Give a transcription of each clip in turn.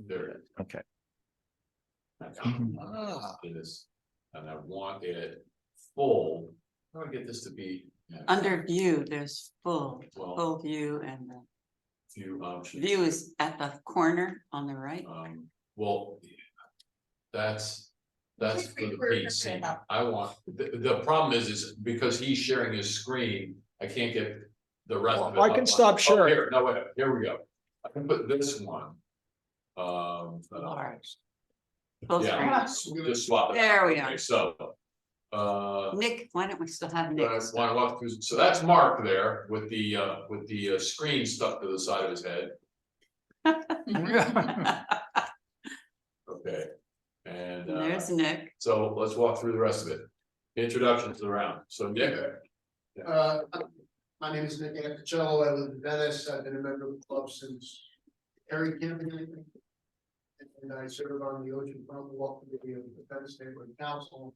There it is. Okay. And I want it full. I want to get this to be Under view, there's full well, view, and the few options. view is at the corner on the right. Well, that's for the PC. I want, the problem is because he's sharing his screen, I can't get the rest of it. I can stop sharing. Here, no, wait, here we go. I can put this one. Large. Full Yeah, screen. just swap it. There we Okay, are. so. Nick, why don't we still have Nick? Why walk through, so that's Mark there with the screen stuck to the side of his head, okay. And There's Nick. so let's walk through the rest of it. Introduction to the round, so Nick. My name is Nick Anticello. I live in Venice. I've been a member of the club since Harry camping. And I serve on the Ocean Front Walk Committee of the Venice Neighborhood Council.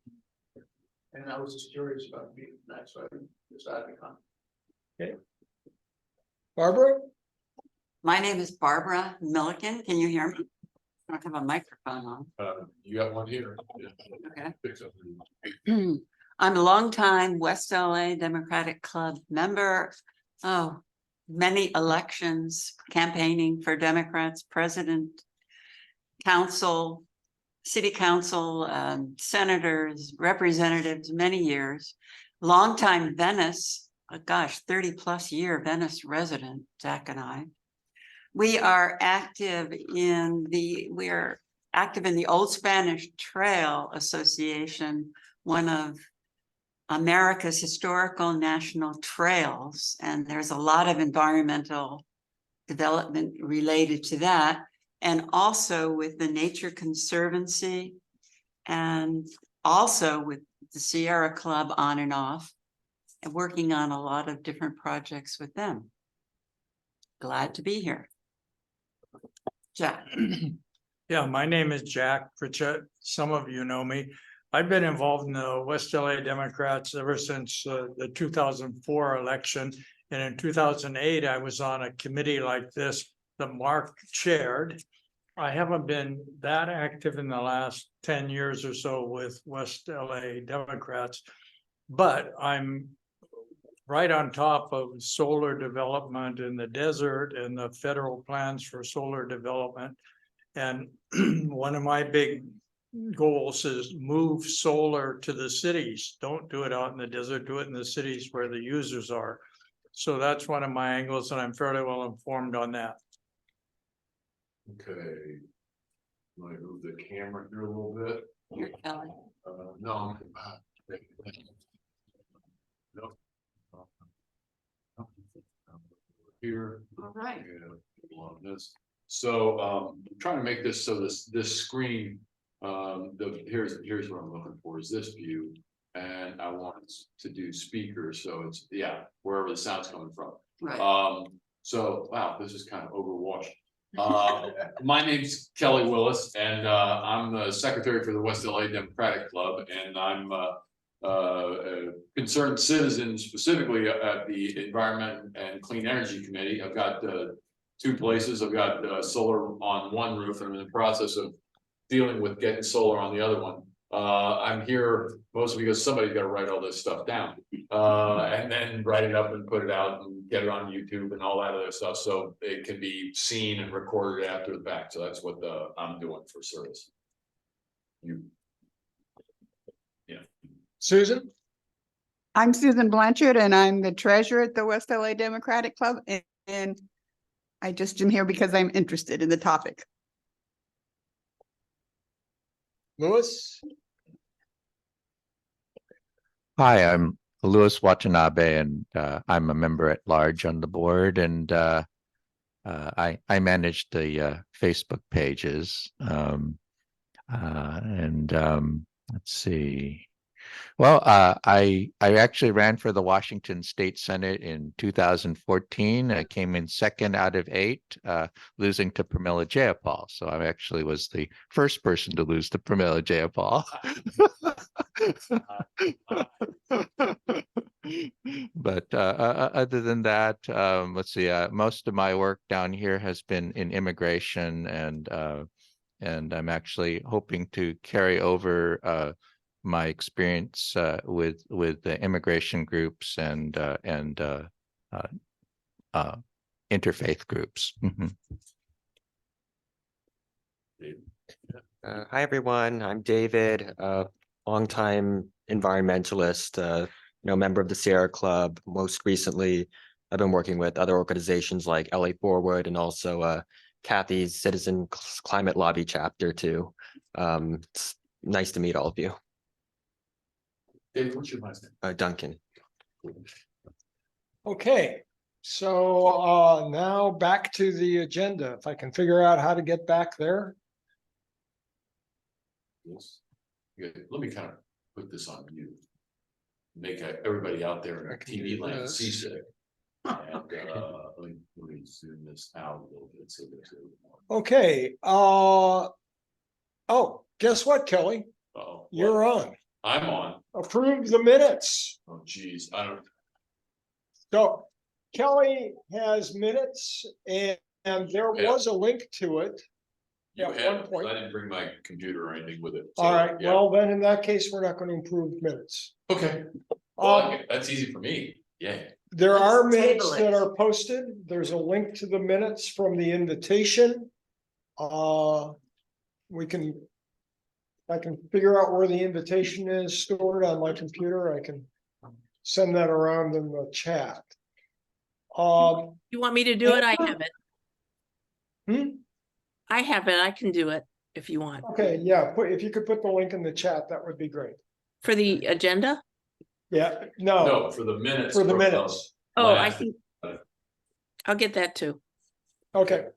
And I was just curious about being that, so I decided to come. Barbara? My name is Barbara Milliken. Can you hear me? I don't have a microphone on. You got one here. Yeah. Okay. Fix it. I'm a longtime West LA Democratic Club member. Oh, many elections, campaigning for Democrats, president, council, city council, senators, representatives, many years. Longtime Venice, gosh, 30+ year Venice resident, Zach and I. We are active in the Old Spanish Trail Association, one of America's historical national trails, and there's a lot of environmental development related to that, and also with the Nature Conservancy, and also with the Sierra Club on and off, and working on a lot of different projects with them. Glad to be here. Jack. Yeah, my name is Jack Pritchett. Some of you know me. I've been involved in the West LA Democrats ever since the 2004 election. And in 2008, I was on a committee like this that Mark chaired. I haven't been that active in the last 10 years or so with West LA Democrats, but I'm right on top of solar development in the desert and the federal plans for solar development. And one of my big goals is move solar to the cities. Don't do it out in the desert, do it in the cities where the users are. So that's one of my angles, and I'm fairly well informed on that. Okay. Let me move the camera here a little bit. Here, Kelly. No. No. Here. All right. Yeah, on this. So I'm trying to make this so this screen, here's what I'm looking for is this view, and I want to do speakers, so it's wherever the sound's coming from. Right. So wow, this is kind of overwashed. My name's Kelly Willis, and I'm the secretary for the West LA Democratic Club, and I'm a concerned citizen, specifically at the Environment and Clean Energy Committee. I've got two places. I've got solar on one roof, and I'm in the process of dealing with getting solar on the other one. I'm here mostly because somebody's got to write all this stuff down, and then write it up and put it out and get it on YouTube and all that other stuff, so it can be seen and recorded after the fact. So that's what I'm doing for service. Susan? I'm Susan Blanchard, and I'm the treasurer at the West LA Democratic Club, and I just am here because I'm interested in the topic. Louis? Hi, I'm Louis Watanabe, and I'm a member at large on the board, and I manage the Facebook pages. Let's see. Well, I actually ran for the Washington State Senate in 2014. I came in second out of 8, losing to Pramila Jayapal. So I actually was the first person to lose to Pramila Jayapal. But other than that, let's see, most of my work down here has been in immigration, and I'm actually hoping to carry over my experience with the immigration groups and interfaith groups. Mhm. Hi, everyone. I'm David, longtime environmentalist, member of the Sierra Club. Most recently, I've been working with other organizations like LA Forward and also Kathy's Citizen Climate Lobby chapter too. It's nice to meet all of you. Dave, what's your last name? Duncan. Okay, so now back to the agenda. If I can figure out how to get back there. Yes. Good. Let me kind of put this on you. Make everybody out there in I our can TV do land this. seasick. And let me zoom this out a little bit so there's a little more. Okay, oh, guess what, Kelly? Uh-oh. You're on. I'm on. Approve the minutes. Oh, geez. I don't. So Kelly has minutes and there Yeah. was a link to it. You At had one it, point. I didn't bring my computer or anything with it. All right, yeah. well, then in that case, we're not going to approve minutes. Okay. Well, Um, that's easy for me. Yeah. There Let's are minutes table that it. are posted. There's a link to the minutes from the invitation. We can, I can figure out where the invitation is stored on my computer. I can send that around in the chat. You want me to do it? I have it. Hmm? I have it. I can do it if you want. Okay, yeah, if you could put the link in the chat, that would be great. For the agenda? Yeah, No, no, for the minutes. for the from, minutes. Oh, I last- think. I'll get that too. Okay.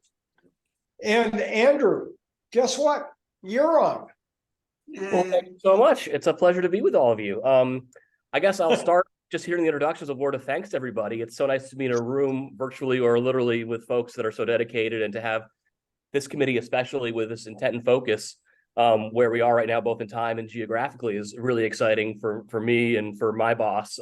And Andrew, guess what? You're on. Well, thank you so much. It's a pleasure to be with all of you. I guess I'll start just hearing the introductions of word of thanks to everybody. It's so nice to be in a room virtually or literally with folks that are so dedicated, and to have this committee, especially with this intent and focus, where we are right now, both in time and geographically, is really exciting for me and for my boss.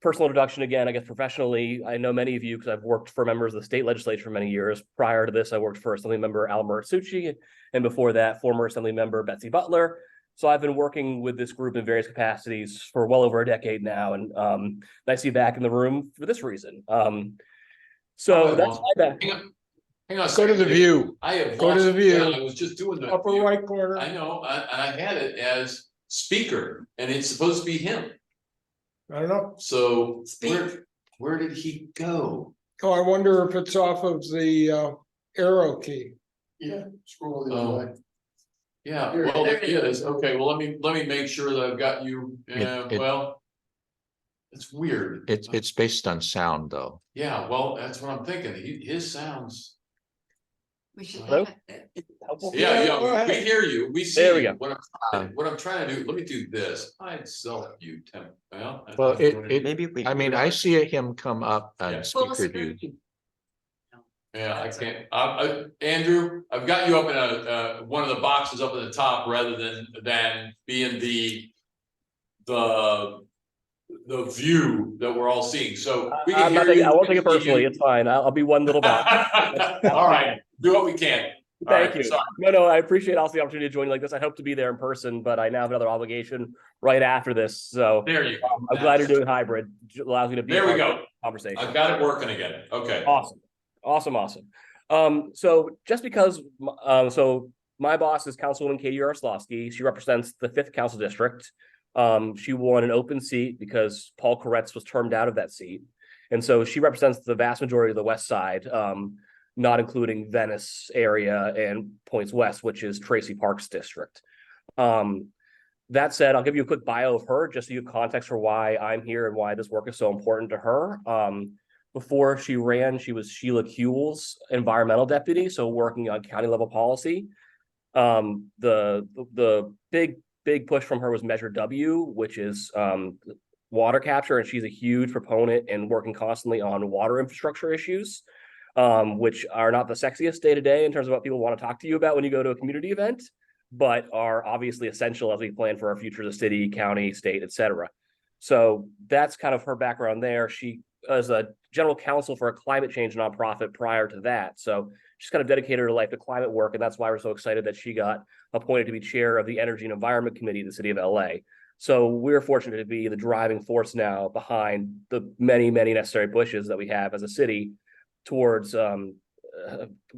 Personal introduction again, I guess professionally, I know many of you because I've worked for members of the state legislature for many years. Prior to this, I worked for Assembly Member Al Succi, and before that, former Assembly Member Betsy Butler. So I've been working with this group in various capacities for well over a decade now, and nice to be back in the room for this reason. So that's my back. Hang on. Hang on a Go to second. the view, I have Go to lost the it. view. Yeah, I was just doing the upper view. right corner. I know, and I had it as speaker, and it's supposed to be him. I don't know. So Speak. where did he go? Oh, I wonder if it's off of the arrow key. Yeah, scroll the Oh. other way. Yeah, Here, well, there it it is. Okay, well, let me make sure that I've got you. It- Well, it's weird. It's based on sound, though. Yeah, well, that's what I'm thinking. His sounds. We should. Hello? Helpful. Yeah, go yeah, we ahead. hear you. We see There we you. go. What I'm trying to do, let me do this. I'd self you temp. Well, Well, Maybe we. I mean, I see him come up Yeah. on speaker view. Yeah, I can't, Andrew, I've got you up in a, one of the boxes up at the top rather than being the view that we're all seeing, so. we can I'm not hear taking, you, I won't we take it can see personally. you. It's fine. I'll be one little box. All right, do what we can. All Thank right, you. sorry. No, I appreciate also the opportunity to join you like this. I hope to be there in person, but I now have another obligation right after this. So There you go. I'm glad you're doing hybrid. Allows me to be There we part of go. the conversation. I've got it working again, okay. Awesome. So just because, so my boss is Councilwoman Katy Yaroslavsky. She represents the 5th Council District. She won an open seat because Paul Koretz was termed out of that seat. And so she represents the vast majority of the West Side, not including Venice area and Points West, which is Tracy Park's district. That said, I'll give you a quick bio of her, just so you have context for why I'm here and why this work is so important to her. Before she ran, she was Sheila Kuehl's environmental deputy, so working on county level policy. The big push from her was Measure W, which is water capture, and she's a huge proponent and working constantly on water infrastructure issues, which are not the sexiest day to day in terms of what people want to talk to you about when you go to a community event, but are obviously essential as we plan for our future as a city, county, state, etc. So that's kind of her background there. She was a general counsel for a climate change nonprofit prior to that. So she's kind of dedicated her life to climate work. And that's why we're so excited that she got appointed to be chair of the Energy and Environment Committee of the city of LA. So we're fortunate to be the driving force now behind the many, many necessary pushes that we have as a city towards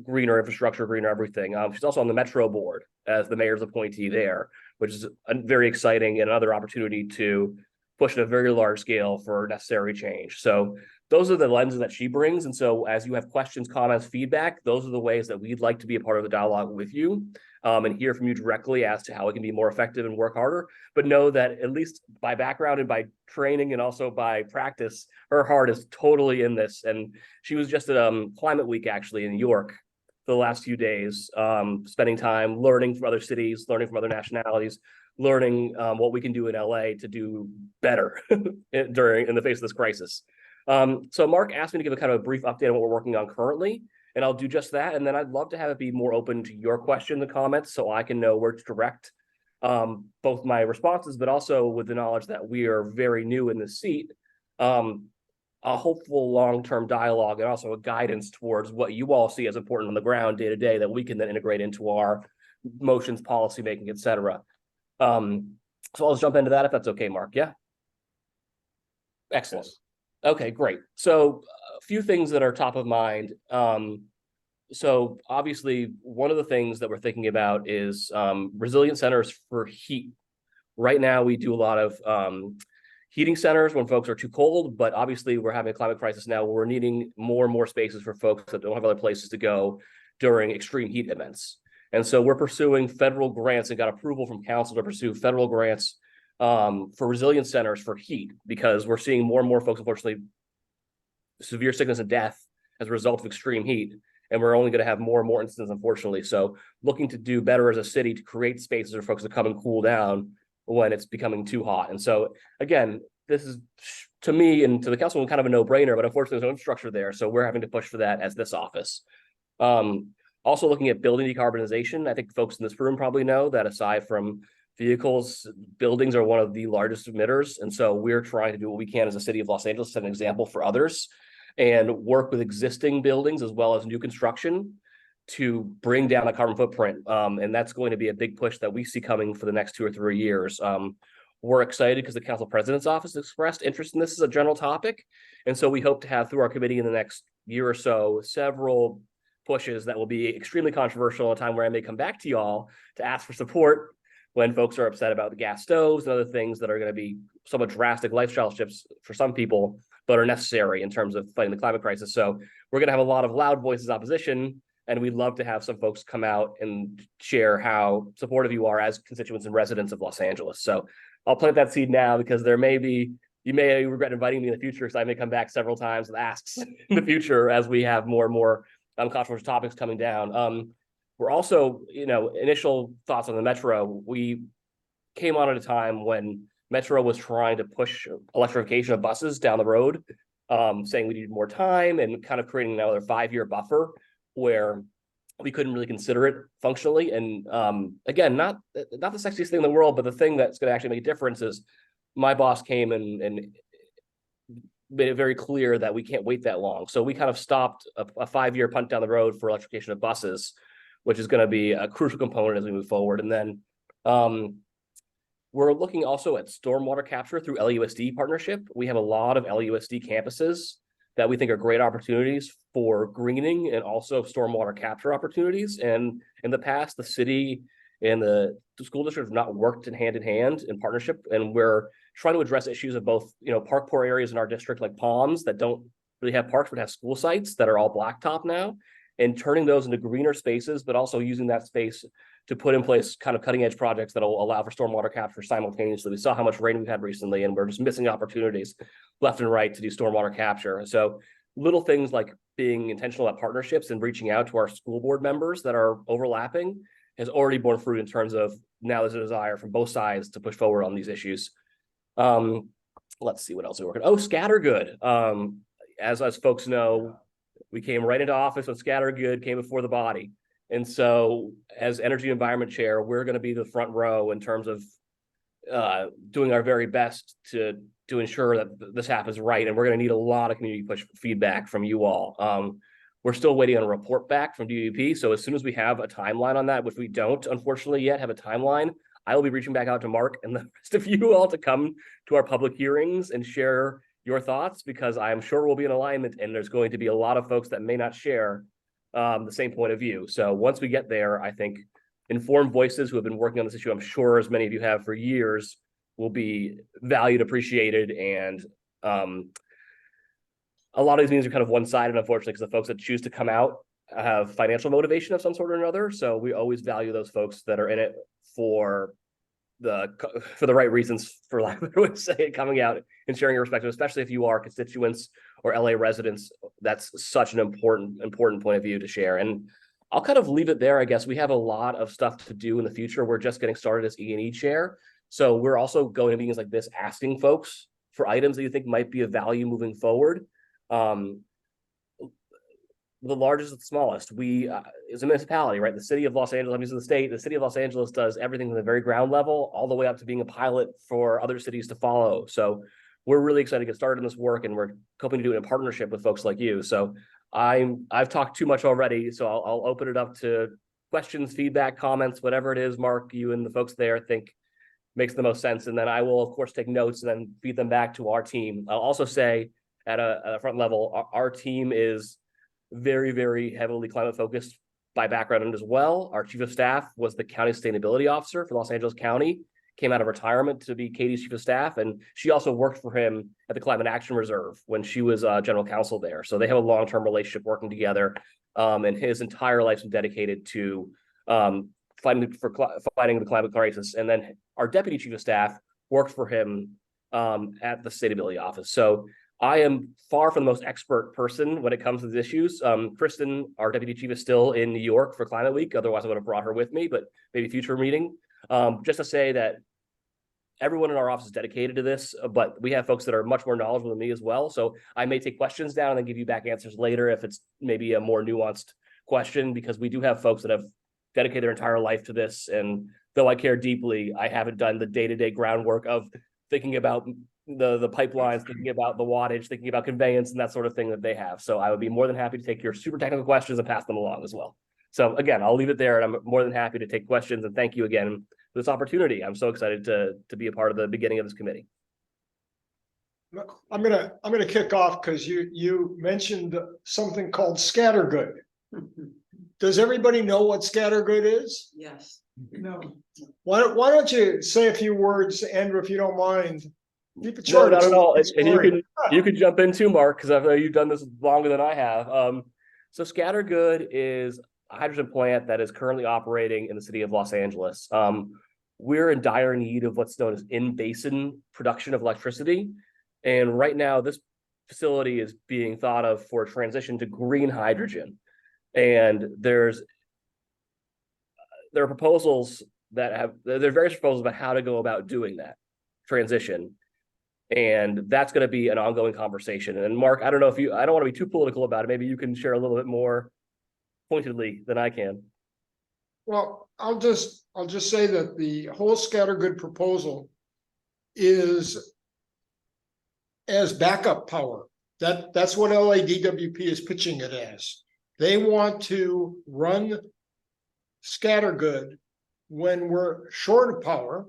greener infrastructure, greener everything. She's also on the Metro board as the mayor's appointee there, which is very exciting and another opportunity to push at a very large scale for necessary change. So those are the lenses that she brings. And so as you have questions, comments, feedback, those are the ways that we'd like to be a part of the dialogue with you and hear from you directly as to how it can be more effective and work harder. But know that at least by background and by training and also by practice, her heart is totally in this. And she was just at Climate Week actually in New York for the last few days, spending time learning from other cities, learning from other nationalities, learning what we can do in LA to do better in the face of this crisis. So Mark asked me to give a kind of a brief update on what we're working on currently, and I'll do just that. And then I'd love to have it be more open to your questions and comments so I can know where to direct both my responses, but also with the knowledge that we are very new in this seat, a hopeful long-term dialogue and also a guidance towards what you all see as important on the ground day to day that we can then integrate into our motions, policy making, et cetera. So I'll just jump into that if that's okay, Mark. Yeah. Excellent. Okay, great. So a few things that are top of mind. So obviously one of the things that we're thinking about is resilient centers for heat. Right now we do a lot of heating centers when folks are too cold, but obviously we're having a climate crisis now where we're needing more and more spaces for folks that don't have other places to go during extreme heat events. And so we're pursuing federal grants and got approval from council to pursue federal grants for resilient centers for heat, because we're seeing more and more folks, unfortunately, severe sickness and death as a result of extreme heat. And we're only going to have more and more instances, unfortunately. So looking to do better as a city to create spaces for folks to come and cool down when it's becoming too hot. And so again, this is to me and to the council kind of a no-brainer, but unfortunately there's no infrastructure there. So we're having to push for that as this office. Also looking at building decarbonization. I think folks in this room probably know that aside from vehicles, buildings are one of the largest emitters. And so we're trying to do what we can as a city of Los Angeles, set an example for others and work with existing buildings as well as new construction to bring down the carbon footprint. And that's going to be a big push that we see coming for the next 2 or 3 years. We're excited because the council president's office expressed interest in this as a general topic. And so we hope to have through our committee in the next year or so, several pushes that will be extremely controversial at a time where I may come back to y'all to ask for support when folks are upset about the gas stoves and other things that are going to be somewhat drastic lifestyle shifts for some people, but are necessary in terms of fighting the climate crisis. So we're going to have a lot of loud voices opposition, and we'd love to have some folks come out and share how supportive you are as constituents and residents of Los Angeles. So I'll plant that seed now, because you may regret inviting me in the future, because I may come back several times with asks in the future as we have more and more controversial topics coming down. We're also, initial thoughts on the Metro. We came on at a time when Metro was trying to push electrification of buses down the road, saying we needed more time and kind of creating another 5-year buffer where we couldn't really consider it functionally. And again, not the sexiest thing in the world, but the thing that's going to actually make a difference is my boss came and made it very clear that we can't wait that long. So we kind of stopped a 5-year punt down the road for electrification of buses, which is going to be a crucial component as we move forward. And then we're looking also at stormwater capture through LUSD partnership. We have a lot of LUSD campuses that we think are great opportunities for greening and also stormwater capture opportunities. And in the past, the city and the school district have not worked in hand in partnership. And we're trying to address issues of both, park poor areas in our district, like Palms, that don't really have parks, but have school sites that are all blacktop now, and turning those into greener spaces, but also using that space to put in place kind of cutting edge projects that will allow for stormwater capture simultaneously. We saw how much rain we've had recently, and we're just missing opportunities left and right to do stormwater capture. So little things like being intentional at partnerships and reaching out to our school board members that are overlapping has already borne fruit in terms of now there's a desire from both sides to push forward on these issues. Let's see what else we're working on. Oh, Scattergood. As folks know, we came right into office when Scattergood came before the body. And so as Energy and Environment Chair, we're going to be the front row in terms of doing our very best to to ensure that this happens right. And we're going to need a lot of community push feedback from you all. We're still waiting on a report back from DEP. So as soon as we have a timeline on that, which we don't unfortunately yet have a timeline, I will be reaching back out to Mark and the rest of you all to come to our public hearings and share your thoughts, because I'm sure we'll be in alignment and there's going to be a lot of folks that may not share the same point of view. So once we get there, I think informed voices who have been working on this issue, I'm sure as many of you have for years, will be valued, appreciated, and a lot of these meetings are kind of one-sided, unfortunately, because the folks that choose to come out have financial motivation of some sort or another. So we always value those folks that are in it for the right reasons, for lack of a better way to say it, coming out and sharing your perspective, especially if you are constituents or LA residents. That's such an important point of view to share. And I'll kind of leave it there. I guess we have a lot of stuff to do in the future. We're just getting started as E&E chair. So we're also going to meetings like this, asking folks for items that you think might be of value moving forward. The largest and the smallest, we is a municipality, right? The city of Los Angeles, I'm using the state, the city of Los Angeles does everything from the very ground level all the way up to being a pilot for other cities to follow. So we're really excited to get started in this work, and we're hoping to do it in partnership with folks like you. So I've talked too much already, so I'll open it up to questions, feedback, comments, whatever it is, Mark, you and the folks there think makes the most sense. And then I will, of course, take notes and then feed them back to our team. I'll also say at a front level, our team is very, very heavily climate focused by background as well. Our chief of staff was the county sustainability officer for Los Angeles County, came out of retirement to be Katy's chief of staff. And she also worked for him at the Climate Action Reserve when she was general counsel there. So they have a long-term relationship working together. And his entire life's been dedicated to fighting the climate crisis. And then our deputy chief of staff worked for him at the sustainability office. So I am far from the most expert person when it comes to these issues. Kristen, our deputy chief, is still in New York for Climate Week. Otherwise, I would have brought her with me, but maybe future meeting. Just to say that everyone in our office is dedicated to this, but we have folks that are much more knowledgeable than me as well. So I may take questions down and then give you back answers later if it's maybe a more nuanced question, because we do have folks that have dedicated their entire life to this. And though I care deeply, I haven't done the day-to-day groundwork of thinking about the pipelines, thinking about the wattage, thinking about conveyance and that sort of thing that they have. So I would be more than happy to take your super technical questions and pass them along as well. So again, I'll leave it there, and I'm more than happy to take questions, and thank you again for this opportunity. I'm so excited to be a part of the beginning of this committee. I'm gonna kick off because you mentioned something called scattergood. Does everybody know what scattergood is? Yes. No. Why don't you say a few words, Andrew, if you don't mind? Keep it No, short. not at all. And you can jump in too, Mark, because I know you've done this longer than I have. So scattergood is a hydrogen plant that is currently operating in the city of Los Angeles. We're in dire need of what's known as in-basin production of electricity. And right now, this facility is being thought of for a transition to green hydrogen. And there are proposals there are various proposals about how to go about doing that transition. And that's going to be an ongoing conversation. And Mark, I don't know if I don't want to be too political about it. Maybe you can share a little bit more pointedly than I can. Well, I'll just say that the whole scattergood proposal is as backup power. That's what LADWP is pitching it as. They want to run scattergood when we're short of power,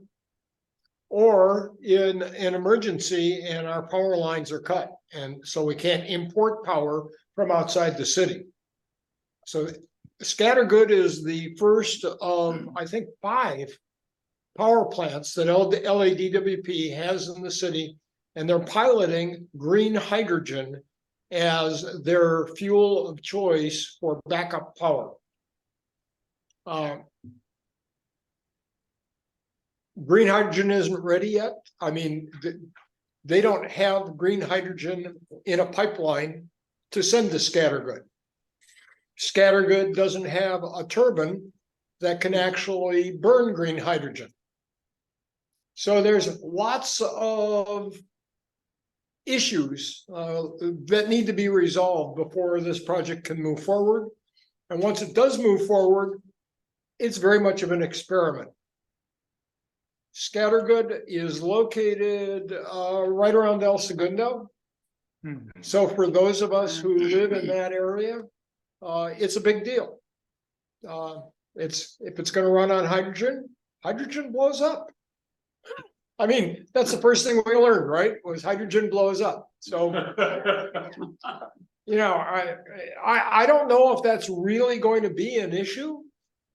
or in an emergency and our power lines are cut, and so we can't import power from outside the city. So scattergood is the first of, I think, 5 power plants that LADWP has in the city, and they're piloting green hydrogen as their fuel of choice for backup power. Green hydrogen isn't ready yet. I mean, they don't have green hydrogen in a pipeline to send to scattergood. Scattergood doesn't have a turbine that can actually burn green hydrogen. So there's lots of issues that need to be resolved before this project can move forward. And once it does move forward, it's very much of an experiment. Scattergood is located right around El Segundo. So for those of us who live in that area, it's a big deal. If it's gonna run on hydrogen, hydrogen blows up. I mean, that's the first thing we learned, right? Was hydrogen blows up. So, I don't know if that's really going to be an issue,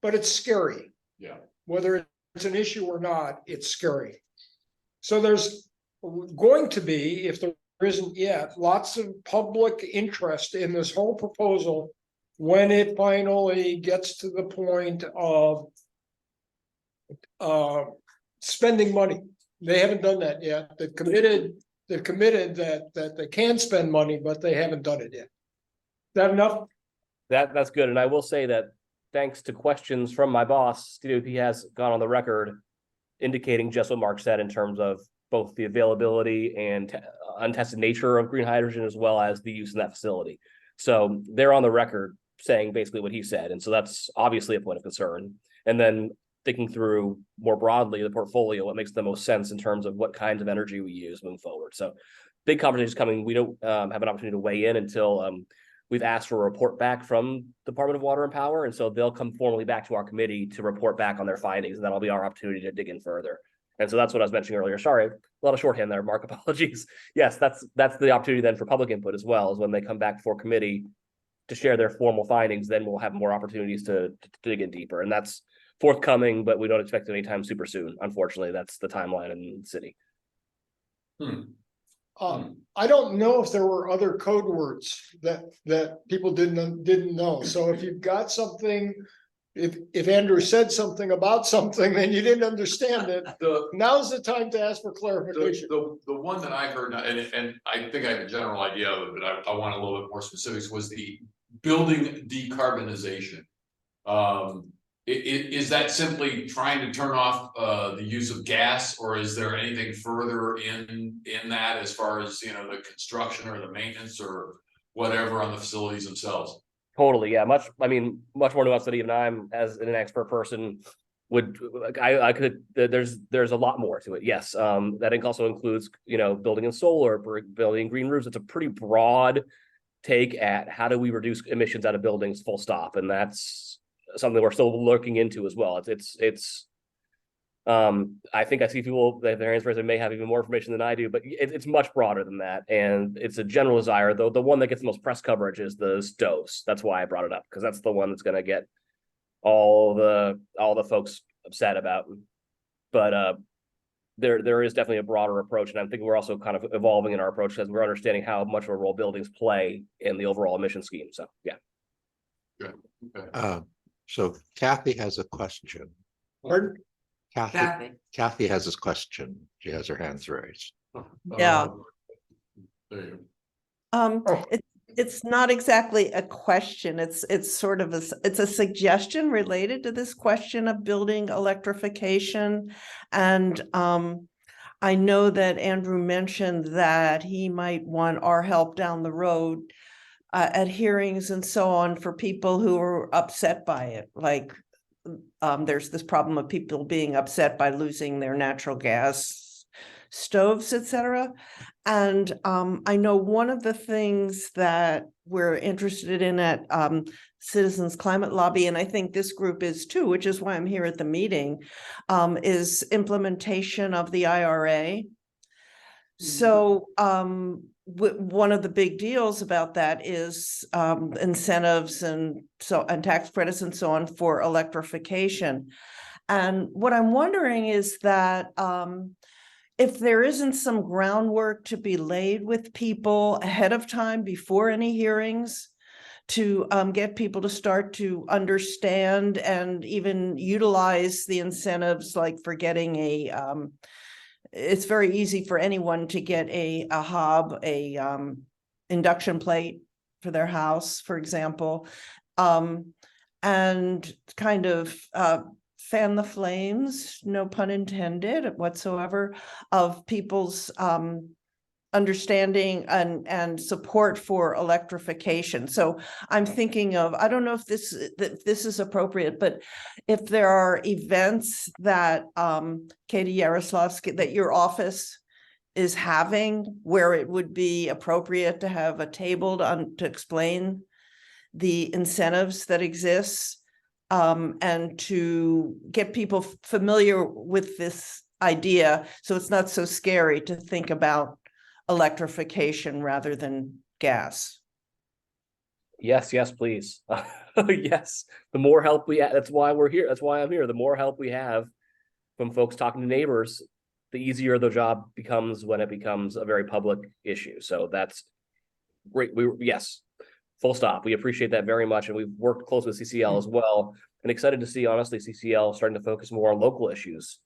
but it's scary. Yeah. Whether it's an issue or not, it's scary. So there's going to be, if there isn't yet, lots of public interest in this whole proposal when it finally gets to the point of spending money. They haven't done that yet. They've committed that they can spend money, but they haven't done it yet. Is that enough? That's good. And I will say that thanks to questions from my boss, DOP has gone on the record indicating just what Mark said in terms of both the availability and untested nature of green hydrogen, as well as the use in that facility. So they're on the record saying basically what he said. And so that's obviously a point of concern. And then thinking through more broadly the portfolio, what makes the most sense in terms of what kinds of energy we use moving forward. So big conversations coming. We don't have an opportunity to weigh in until we've asked for a report back from Department of Water and Power. And so they'll come formally back to our committee to report back on their findings, and that'll be our opportunity to dig in further. And so that's what I was mentioning earlier. Sorry, a lot of shorthand there, Mark, apologies. Yes, that's the opportunity then for public input as well, is when they come back before committee to share their formal findings, then we'll have more opportunities to dig in deeper. And that's forthcoming, but we don't expect it anytime super soon. Unfortunately, that's the timeline in the city. I don't know if there were other code words that people didn't know. So if you've got something, if Andrew said something about something, then you didn't understand it. Now's the time to ask for clarification. The one that I heard, and I think I have a general idea of it, but I want a little bit more specifics, was the building decarbonization. Is that simply trying to turn off the use of gas, or is there anything further in that as far as, the construction or the maintenance or whatever on the facilities themselves? Totally, yeah. Much more nuanced than even I'm, as an expert person, would. There's a lot more to it. Yes, that also includes building in solar, building green roofs. It's a pretty broad take at how do we reduce emissions out of buildings, full stop, and that's something we're still looking into as well. I think I see people that their hands raised and may have even more information than I do, but it's much broader than that. And it's a general desire, though the one that gets the most press coverage is the stoves. That's why I brought it up, because that's the one that's going to get all the folks upset about. But there is definitely a broader approach. And I think we're also kind of evolving in our approach as we're understanding how much of a role buildings play in the overall emission scheme. So, yeah. Good. Okay. So Kathy has a question. Pardon? Kathy has this question. She has her hands raised. Yeah. There you go. It's not exactly a question. It's sort of it's a suggestion related to this question of building electrification. And I know that Andrew mentioned that he might want our help down the road at hearings and so on for people who are upset by it. Like there's this problem of people being upset by losing their natural gas stoves, etc. And I know one of the things that we're interested in at Citizens Climate Lobby, and I think this group is too, which is why I'm here at the meeting, is implementation of the IRA. So one of the big deals about that is incentives and tax credits and so on for electrification. And what I'm wondering is that if there isn't some groundwork to be laid with people ahead of time before any hearings to get people to start to understand and even utilize the incentives, like for getting it's very easy for anyone to get a hob, induction plate for their house, for example, and kind of fan the flames, no pun intended whatsoever, of people's understanding and support for electrification. So I'm thinking of, I don't know if this is appropriate, but if there are events that Katy Yaroslavsky, that your office is having, where it would be appropriate to have a table to explain the incentives that exist, and to get people familiar with this idea, so it's not so scary to think about electrification rather than gas. Yes, yes, please. Yes, the more help we have, that's why we're here. That's why I'm here. The more help we have from folks talking to neighbors, the easier the job becomes when it becomes a very public issue. So that's great. Yes, full stop. We appreciate that very much. And we've worked close with CCL as well, and excited to see, honestly, CCL starting to focus more on local issues.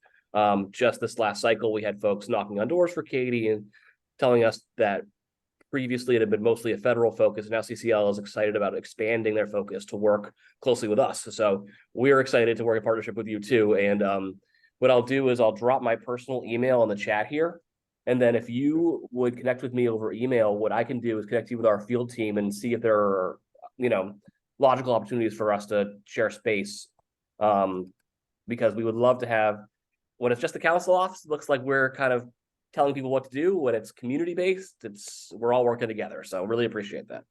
Just this last cycle, we had folks knocking on doors for Katy and telling us that previously it had been mostly a federal focus. Now CCL is excited about expanding their focus to work closely with us. So we're excited to work in partnership with you too. And what I'll do is I'll drop my personal email in the chat here. And then if you would connect with me over email, what I can do is connect you with our field team and see if there are, logical opportunities for us to share space. Because we would love to have, when it's just the council office, it looks like we're kind of telling people what to do. When it's community-based, we're all working together. So really appreciate that.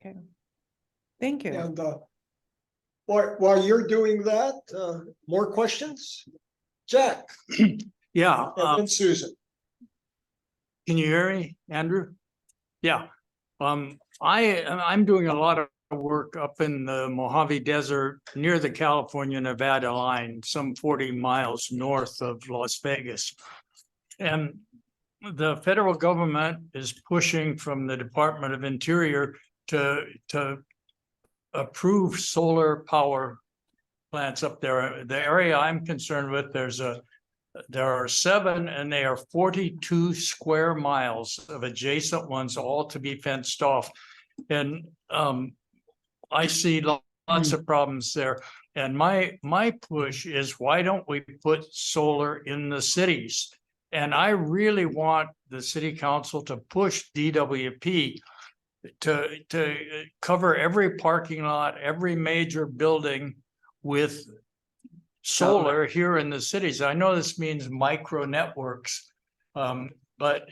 Okay. Thank you. And while you're doing that, more questions? Jack Yeah, and then Susan. can you hear me, Andrew? Yeah, I'm doing a lot of work up in the Mojave Desert near the California-Nevada line, some 40 miles north of Las Vegas. And the federal government is pushing from the Department of Interior to approve solar power plants up there. The area I'm concerned with, there are 7 and they are 42 square miles of adjacent ones, all to be fenced off. And I see lots of problems there. And my push is, why don't we put solar in the cities? And I really want the city council to push DWP to cover every parking lot, every major building with solar here in the cities. I know this means micro networks, but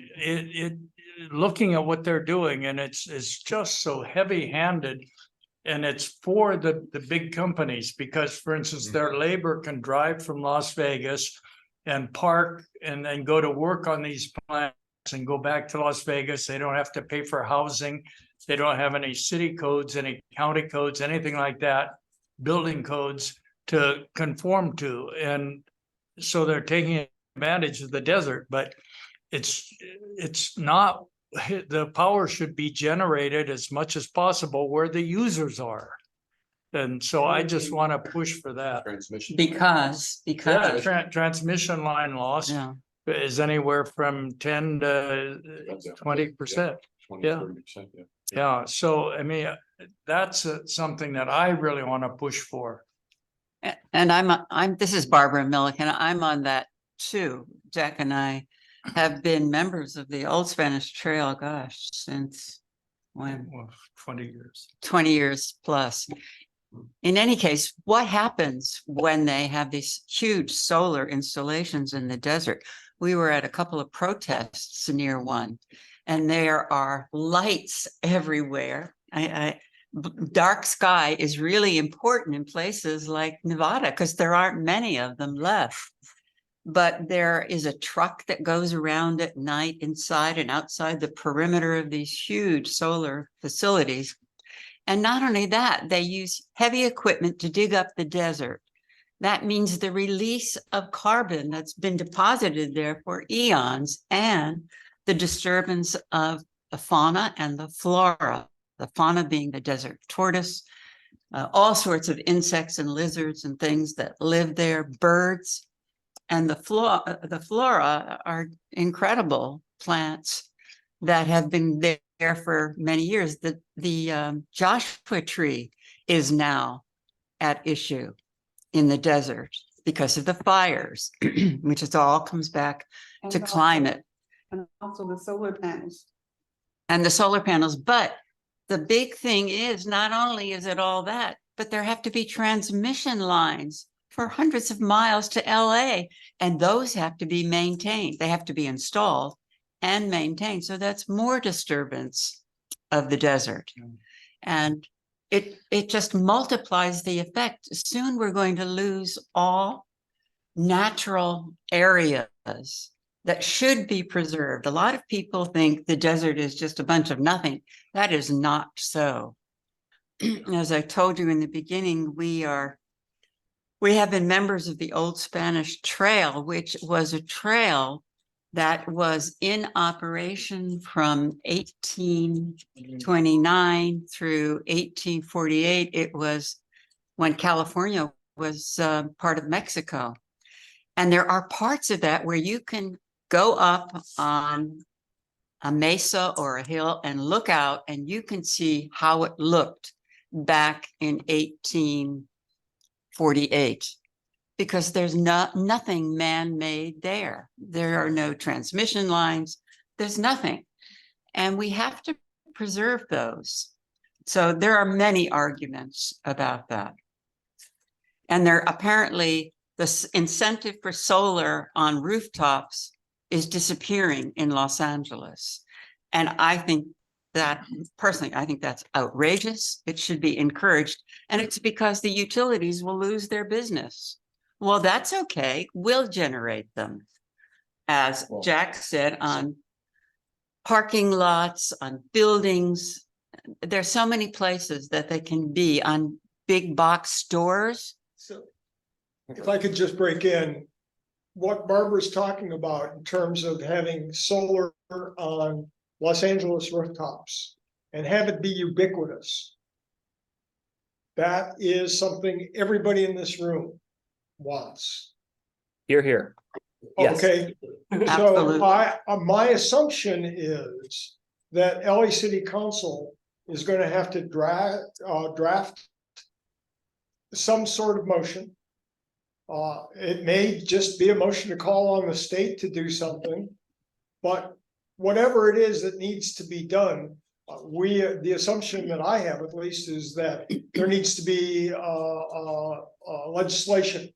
looking at what they're doing, and it's just so heavy-handed, and it's for the big companies, because, for instance, their labor can drive from Las Vegas and park and then go to work on these plants and go back to Las Vegas. They don't have to pay for housing. They don't have any city codes, any county codes, anything like that, building codes to conform to. And so they're taking advantage of the desert, but it's not, the power should be generated as much as possible where the users are. And so I just want to push for that. Transmission. Because, Transmission line loss yeah. is anywhere from 10 to 20%. 20, Yeah. 30%, yeah. Yeah, so I mean, that's something that I really want to push for. And this is Barbara Milliken. I'm on that too. Jack and I have been members of the Old Spanish Trail, gosh, since when? Well, 20 years. 20 years plus. In any case, what happens when they have these huge solar installations in the desert? We were at a couple of protests near one, and there are lights everywhere. Dark sky is really important in places like Nevada because there aren't many of them left. But there is a truck that goes around at night inside and outside the perimeter of these huge solar facilities. And not only that, they use heavy equipment to dig up the desert. That means the release of carbon that's been deposited there for eons, and the disturbance of the fauna and the flora. The fauna being the desert tortoise, all sorts of insects and lizards and things that live there, birds. And the flora are incredible plants that have been there for many years. The Joshua tree is now at issue in the desert because of the fires, which is all comes back to climate. And also the solar panels. and the solar panels. But the big thing is, not only is it all that, but there have to be transmission lines for hundreds of miles to LA, and those have to be maintained. They have to be installed and maintained. So that's more disturbance of the desert. And it just multiplies the effect. Soon we're going to lose all natural areas that should be preserved. A lot of people think the desert is just a bunch of nothing. That is not so. As I told you in the beginning, we have been members of the Old Spanish Trail, which was a trail that was in operation from 1829 through 1848. It was when California was part of Mexico. And there are parts of that where you can go up on a mesa or a hill and look out, and you can see how it looked back in 1848. Because there's nothing man-made there. There are no transmission lines. There's nothing. And we have to preserve those. So there are many arguments about that. And there apparently, the incentive for solar on rooftops is disappearing in Los Angeles. And I think that, personally, I think that's outrageous. It should be encouraged. And it's because the utilities will lose their business. Well, that's okay. We'll generate them. As Jack said, on parking lots, on buildings. There's so many places that they can be, on big box stores. So if I could just break in, what Barbara's talking about in terms of having solar on Los Angeles rooftops and have it be ubiquitous. That is something everybody in this room wants. Here, here. Yes. Okay, so Absolutely. my assumption is that LA City Council is going to have to draft some sort of motion. It may just be a motion to call on the state to do something, but whatever it is that needs to be done, the assumption that I have at least is that there needs to be legislation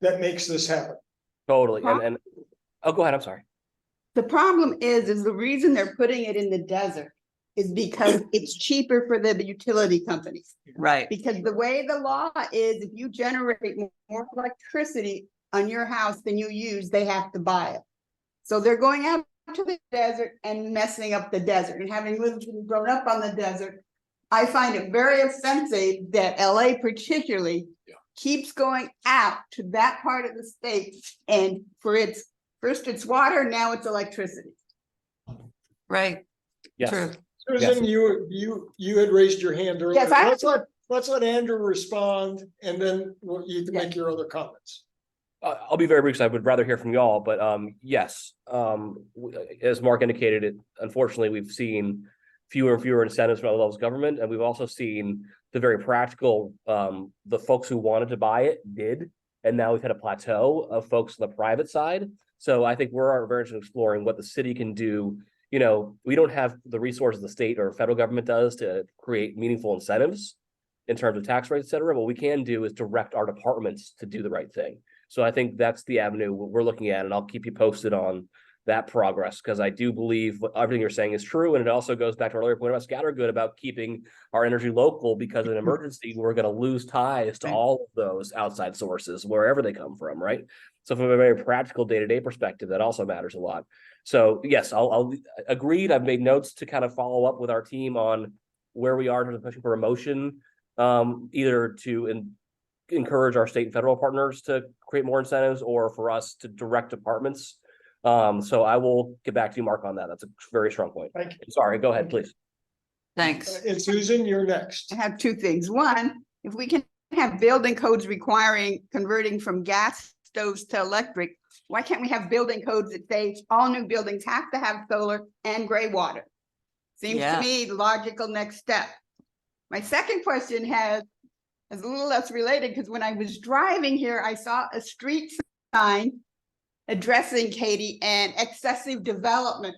that makes this happen. Totally. And oh, go ahead. I'm sorry. The problem is the reason they're putting it in the desert is because it's cheaper for the utility companies. Right. Because the way the law is, if you generate more electricity on your house than you use, they have to buy it. So they're going out to the desert and messing up the desert. And having lived and grown up on the desert, I find it very offensive that LA particularly keeps going out to that part of the state, and for its first it's water, now it's electricity. Right. Yes. True. Susan, you had raised your hand earlier. Yes, Let's let Andrew respond, and then you can Yeah. make your other comments. I'll be very brief, 'cause I would rather hear from y'all, but yes, as Mark indicated, unfortunately, we've seen fewer and fewer incentives from other levels of government, and we've also seen the very practical, the folks who wanted to buy it did, and now we've had a plateau of folks on the private side. So I think we're very interested in exploring what the city can do. You know, we don't have the resources the state or federal government does to create meaningful incentives in terms of tax rates, et cetera. What we can do is direct our departments to do the right thing. So I think that's the avenue we're looking at, and I'll keep you posted on that progress, because I do believe everything you're saying is true. And it also goes back to our earlier point about scattergood, about keeping our energy local, because in an emergency, we're going to lose ties to all of those outside sources, wherever they come from, right? So from a very practical day-to-day perspective, that also matters a lot. So yes, I'll agreed. I've made notes to kind of follow up with our team on where we are in terms of pushing for a motion, either to encourage our state and federal partners to create more incentives, or for us to direct departments. So I will get back to you, Mark, on that. That's a very strong point. Thank you. Sorry, go ahead, please. Thanks. And Susan, you're next. I have two things. One, if we can have building codes requiring converting from gas stoves to electric, why can't we have building codes that say all new buildings have to have solar and gray water? Seems Yeah. to me the logical next step. My second question is a little less related, because when I was driving here, I saw a street sign addressing Katy and excessive development.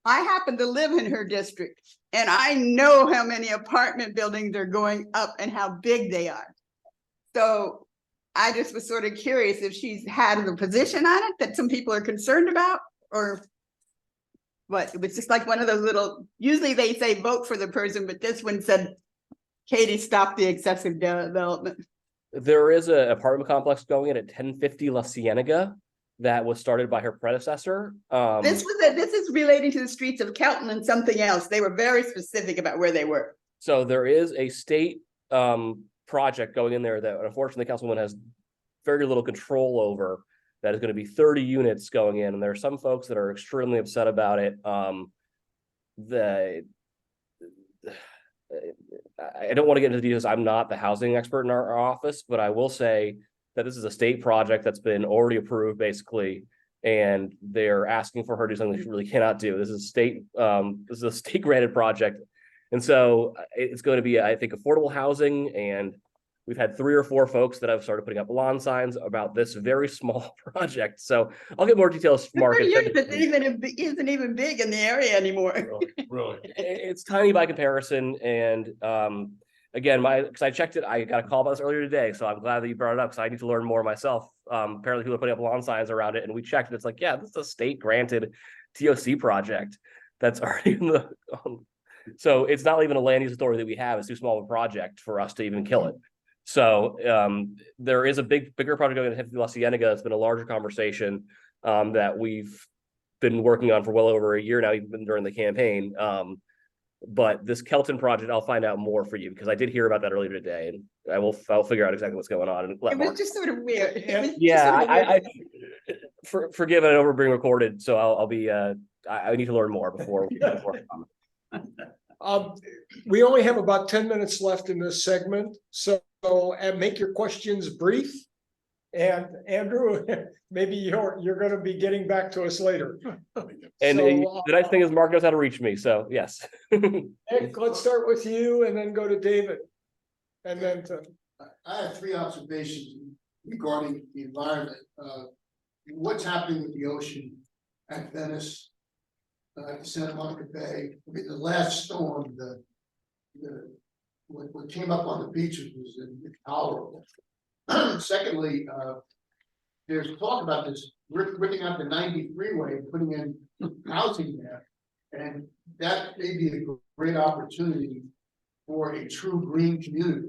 I happen to live in her district and I know how many apartment buildings are going up and how big they are. So I just was sort of curious if she's had a position on it that some people are concerned about, or what. It was just like one of those little, usually they say vote for the person, but this one said Katy stop the excessive development. There is an apartment complex going in at 1050 La Cienega that was started by her predecessor. This is relating to the streets of Kelton and something else. They were very specific about where they were. So there is a state project going in there that unfortunately the councilwoman has very little control over. That is going to be 30 units going in, and there are some folks that are extremely upset about it. I don't want to get into the details. I'm not the housing expert in our office, but I will say that this is a state project that's been already approved, basically, and they're asking for her to do something she really cannot do. This is a state granted project, and so it's going to be, I think, affordable housing. And we've had 3 or 4 folks that have started putting up lawn signs about this very small project. So I'll get more details. Mark, It isn't even big in the area anymore. Really? it's tiny by comparison, and again, because I checked it, I got a call about this earlier today, so I'm glad that you brought it up because I need to learn more myself. Apparently people are putting up lawn signs around it, and we checked it. It's like, yeah, this is a state granted TOC project that's already in the so it's not even a land use authority that we have. It's too small of a project for us to even kill it. So there is a bigger project going in La Cienega. It's been a larger conversation that we've been working on for well over a year now, even during the campaign. But this Kelton project, I'll find out more for you because I did hear about that earlier today, and I'll figure out exactly what's going on. And It was just sort of weird. Forgive it over being recorded, so I'll be I need to learn more before. We only have about 10 minutes left in this segment, so and make your questions brief. And Andrew, maybe you're going to be getting back to us later. And the nice thing is Mark knows how to reach me, so yes. Nick, let's start with you and then go to David. And then I have 3 observations regarding the environment. What's happening with the ocean at Venice, at the Santa Monica Bay? I mean, the last storm, what came up on the beaches was intolerable. Secondly, there's talk about this ripping out the 90 freeway and putting in housing there, and that may be a great opportunity for a true green community.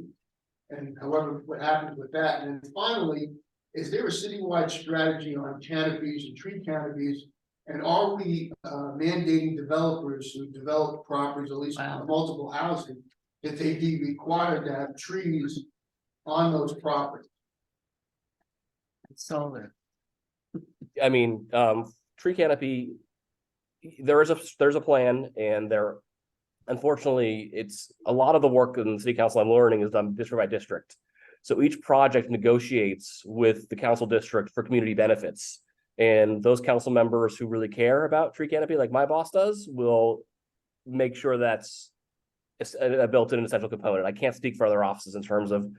And however, what happens with that? And then finally, is there a citywide strategy on canopies and tree canopies? And are we mandating developers who develop properties, at least multiple housing, that they be required to have trees on those properties? Solar. I mean, tree canopy, there's a plan, and unfortunately, it's a lot of the work in the city council I'm learning is done district by district. So each project negotiates with the council district for community benefits. And those council members who really care about tree canopy, like my boss does, will make sure that's a built-in essential component. I can't speak for other offices in terms of,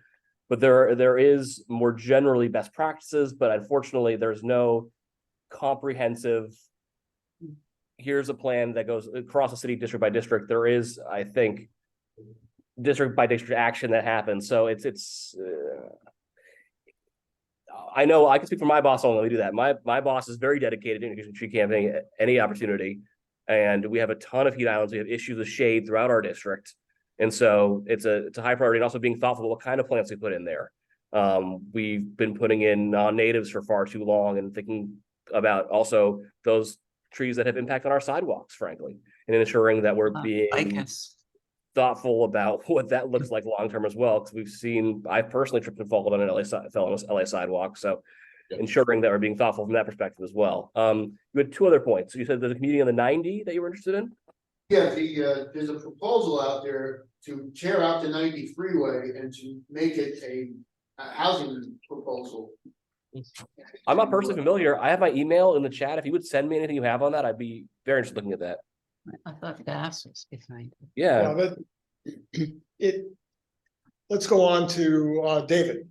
but there is more generally best practices, but unfortunately there's no comprehensive, here's a plan that goes across the city district by district. There is, I think, district by district action that happens. So it's I know I can speak for my boss only. We do that. My boss is very dedicated to tree camping at any opportunity, and we have a ton of heat islands. We have issues with shade throughout our district, and so it's a high priority. And also being thoughtful about what kind of plants we put in there. We've been putting in non-natives for far too long, and thinking about also those trees that have impact on our sidewalks, frankly, and ensuring that we're being thoughtful about what that looks like long term as well, because I personally tripped and fallen on an LA sidewalk, so ensuring that we're being thoughtful from that perspective as well. You had 2 other points. So you said there's a community on the 90 that you were interested in? Yeah, there's a proposal out there to tear out the 90 freeway and to make it a housing proposal. I'm not personally familiar. I have my email in the chat. If you would send me anything you have on that, I'd be very interested in looking at that. I thought gas was behind it. Yeah. Let's go on to David.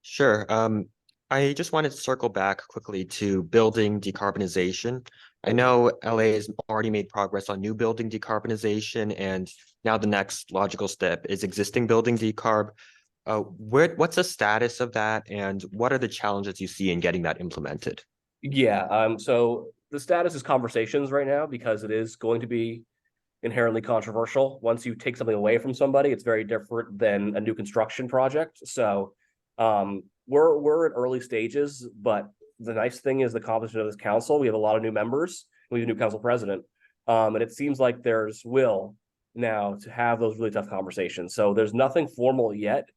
Sure. I just wanted to circle back quickly to building decarbonization. I know LA has already made progress on new building decarbonization, and now the next logical step is existing building decarb. What's the status of that, and what are the challenges you see in getting that implemented? Yeah, so the status is conversations right now because it is going to be inherently controversial. Once you take something away from somebody, it's very different than a new construction project. So we're at early stages, but the nice thing is the composition of this council. We have a lot of new members. We have a new council president. And it seems like there's will now to have those really tough conversations. So there's nothing formal yet,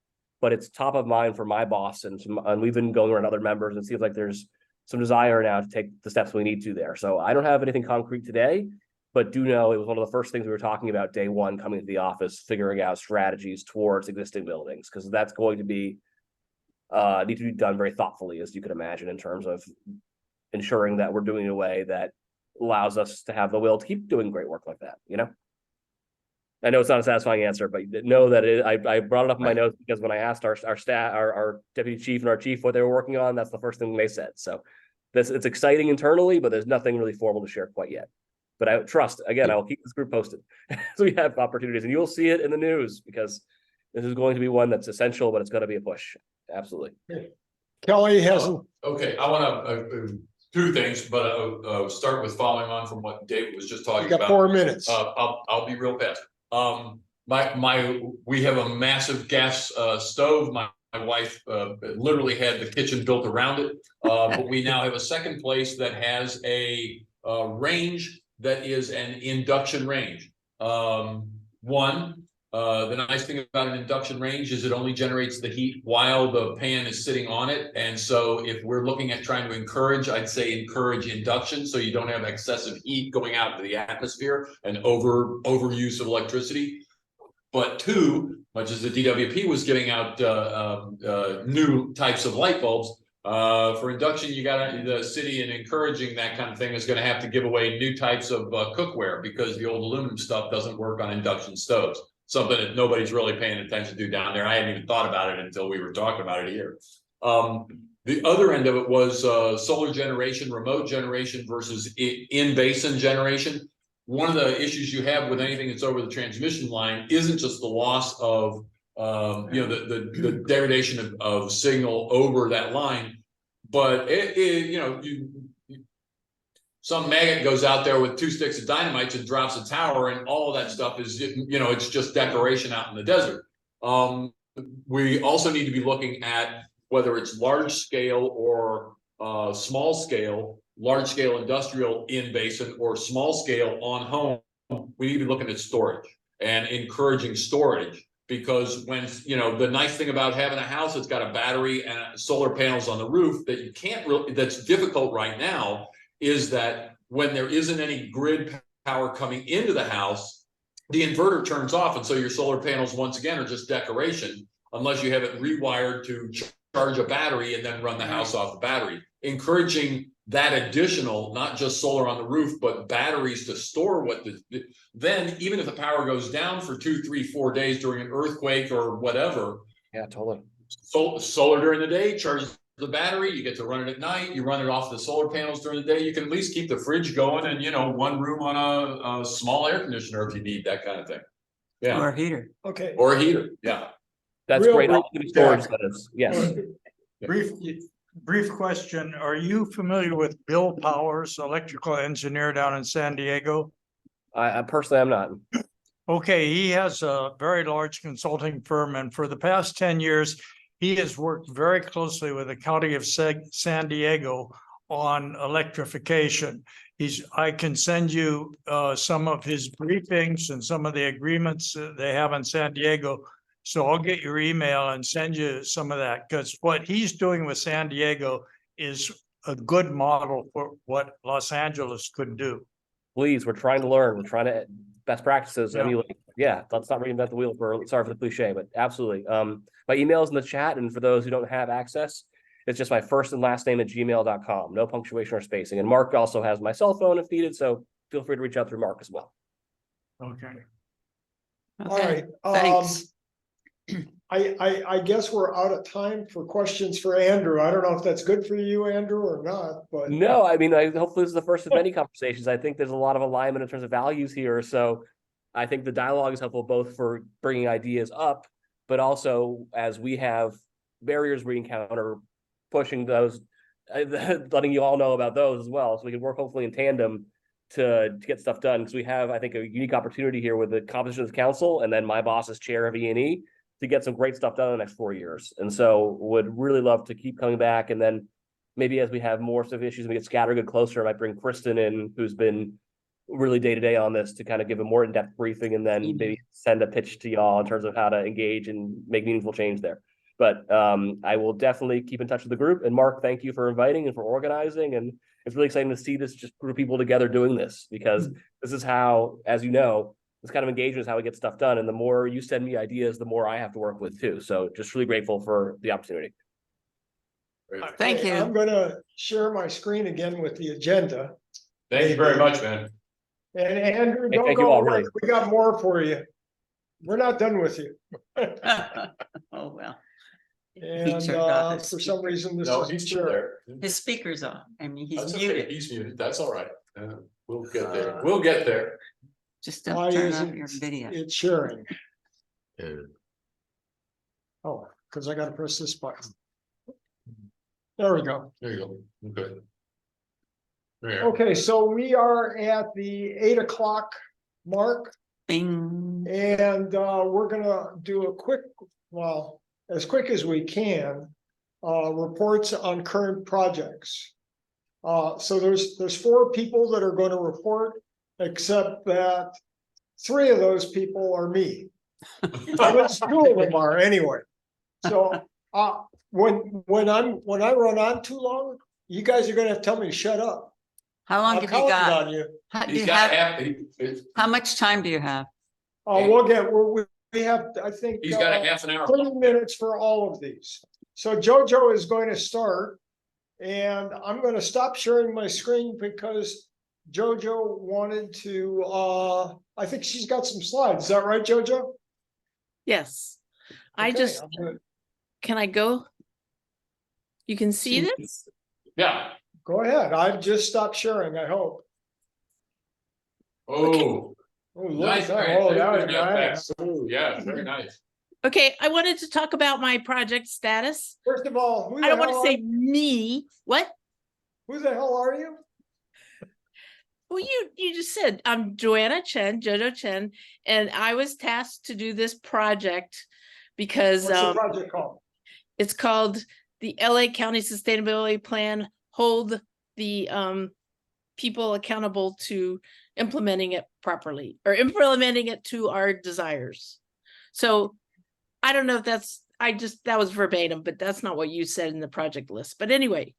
but it's top of mind for my boss, and we've been going around other members, and it seems like there's some desire now to take the steps we need to there. So I don't have anything concrete today, but do know it was one of the first things we were talking about day one coming to the office, figuring out strategies towards existing buildings, because that's going to be need to be done very thoughtfully, as you can imagine, in terms of ensuring that we're doing it in a way that allows us to have the will to keep doing great work like that, you know? I know it's not a satisfying answer, but know that I brought it up in my notes because when I asked our staff, our deputy chief and our chief what they were working on, that's the first thing they said. So it's exciting internally, but there's nothing really formal to share quite yet. But I trust, again, I will keep this group posted so we have opportunities, and you'll see it in the news because this is going to be one that's essential, but it's going to be a push. Absolutely. Kelly hasn't, Okay, I want to two things, but start with following on from what David was just you talking got about. 4 minutes. I'll be real fast. We have a massive gas stove. My wife literally had the kitchen built around it, but we now have a second place that has a range that is an induction range. The nice thing about an induction range is it only generates the heat while the pan is sitting on it. And so if we're looking at trying to encourage, I'd say encourage induction so you don't have excessive heat going out into the atmosphere and overuse of electricity. But two, much as the DWP was giving out new types of light bulbs, for induction, the city, and encouraging that kind of thing, is going to have to give away new types of cookware because the old aluminum stuff doesn't work on induction stoves. Something that nobody's really paying attention to down there. I hadn't even thought about it until we were talking about it here. The other end of it was solar generation, remote generation versus in-basin generation. One of the issues you have with anything that's over the transmission line isn't just the loss of the degradation of signal over that line, but some maggot goes out there with 2 sticks of dynamite and drops a tower, and all of that stuff is, it's just decoration out in the desert. We also need to be looking at whether it's large scale or small scale, large scale industrial in basin or small scale on home. We need to be looking at storage and encouraging storage, because when, the nice thing about having a house that's got a battery and solar panels on the roof that you can't really, that's difficult right now, is that when there isn't any grid power coming into the house, the inverter turns off. And so your solar panels, once again, are just decoration, unless you have it rewired to charge a battery and then run the house off the battery. Encouraging that additional, not just solar on the roof, but batteries to store then even if the power goes down for 2, 3, 4 days during an earthquake or whatever. Yeah, totally. Solar during the day charges the battery, you get to run it at night, you run it off the solar panels during the day, you can at least keep the fridge going and one room on a small air conditioner if you need that kind of thing. Yeah. Or a heater. Okay. Or a heater, yeah. That's Real great. brief, I'll give you storage Jack. incentives. Yes. Brief question. Are you familiar with Bill Powers, electrical engineer down in San Diego? I personally am not. Okay, he has a very large consulting firm, and for the past 10 years, he has worked very closely with the county of San Diego on electrification. I can send you some of his briefings and some of the agreements they have in San Diego. So I'll get your email and send you some of that, because what he's doing with San Diego is a good model for what Los Angeles could do. Please, we're trying to learn. We're trying to best practices. Yeah. Emulate. Yeah, let's not reinvent the wheel sorry for the cliche, but absolutely. My email is in the chat, and for those who don't have access, it's just my first and last name at gmail.com. No punctuation or spacing. And Mark also has my cell phone if needed, so feel free to reach out through Mark as well. Okay. All right. Thanks. I guess we're out of time for questions for Andrew. I don't know if that's good for you, Andrew, or not, but. No, I mean, hopefully this is the first of many conversations. I think there's a lot of alignment in terms of values here. So I think the dialogue is helpful both for bringing ideas up, but also as we have barriers we encounter, pushing those, letting you all know about those as well. So we can work hopefully in tandem to get stuff done. Because we have, I think, a unique opportunity here with the composition of the council and then my boss as chair of E&E to get some great stuff done in the next 4 years. And so would really love to keep coming back. And then maybe as we have more stuff issues and we get scattered closer, I might bring Kristen in, who's been really day-to-day on this, to kind of give a more in-depth briefing and then maybe send a pitch to y'all in terms of how to engage and make meaningful change there. But I will definitely keep in touch with the group. And Mark, thank you for inviting and for organizing. And it's really exciting to see this just group of people together doing this, because this is how, as you know, this kind of engagement is how we get stuff done. And the more you send me ideas, the more I have to work with too. So just really grateful for the opportunity. Thank you. I'm gonna share my screen again with the agenda. Thank you very much, man. And Andrew, Hey, don't thank you go all, away. really. We got more for you. We're not done with you. Oh, well, And turned off his for some reason, this No, is he's still there. his speaker's off. I mean, he's That's okay. muted. He's muted. That's all right. We'll get there. We'll get there. Just Why don't turn off isn't your video. it's sharing. Oh, because I gotta press this button. There we go. There you go. Okay. There. Okay, so we are at the 8 o'clock mark. Bing. And we're gonna do a quick, well, as quick as we can, reports on current projects. So there's 4 people that are going to report, except that 3 of those people are me. But 2 of them are anyway. So when I run on too long, you guys are gonna have to tell me to shut up. How long I'm have you counting got? on you. How, do He's you got have, half, how much time do you have? We have, I think. he's got a half an hour. 30 minutes for all of these. So Jojo is going to start. And I'm going to stop sharing my screen because Jojo wanted to, I think she's got some slides. Is that right, Jojo? Yes. I Okay, just, I'm gonna- can I go? You can see this? Yeah. Go ahead. I've just stopped sharing, I hope. Oh, Oh, look nice. at that. Oh, that was Very nice. Oh, yeah, very nice. Okay, I wanted to talk about my project status. First of all, who I the don't want hell to are say me. What? who the hell are you? Well, you just said I'm Joanna Chen, Jojo Chen, and I was tasked to do this project because What's the project called? it's called the LA County Sustainability Plan. Hold the people accountable to implementing it properly or implementing it to our desires. So I don't know if that's, that was verbatim, but that's not what you said in the project list. But anyway,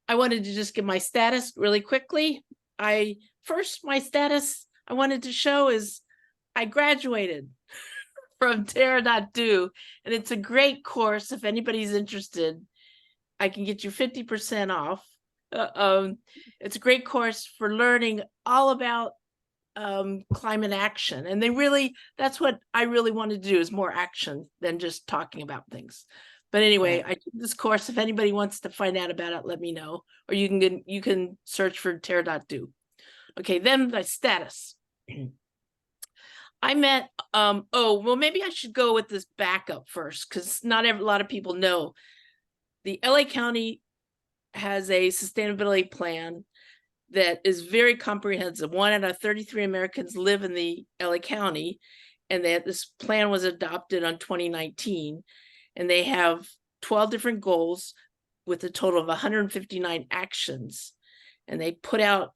I wanted to just give my status really quickly. My status I wanted to show is I graduated from Terra.do, and it's a great course. If anybody's interested, I can get you 50% off. It's a great course for learning all about climate action. And that's what I really wanted to do, is more action than just talking about things. But anyway, I took this course. If anybody wants to find out about it, let me know. Or you can search for Terra.do. Okay, then my status. I met, maybe I should go with this backup first, because not a lot of people know. The LA County has a sustainability plan that is very comprehensive. 1 out of 33 Americans live in the LA County, and that this plan was adopted on 2019. And they have 12 different goals with a total of 159 actions. And they put out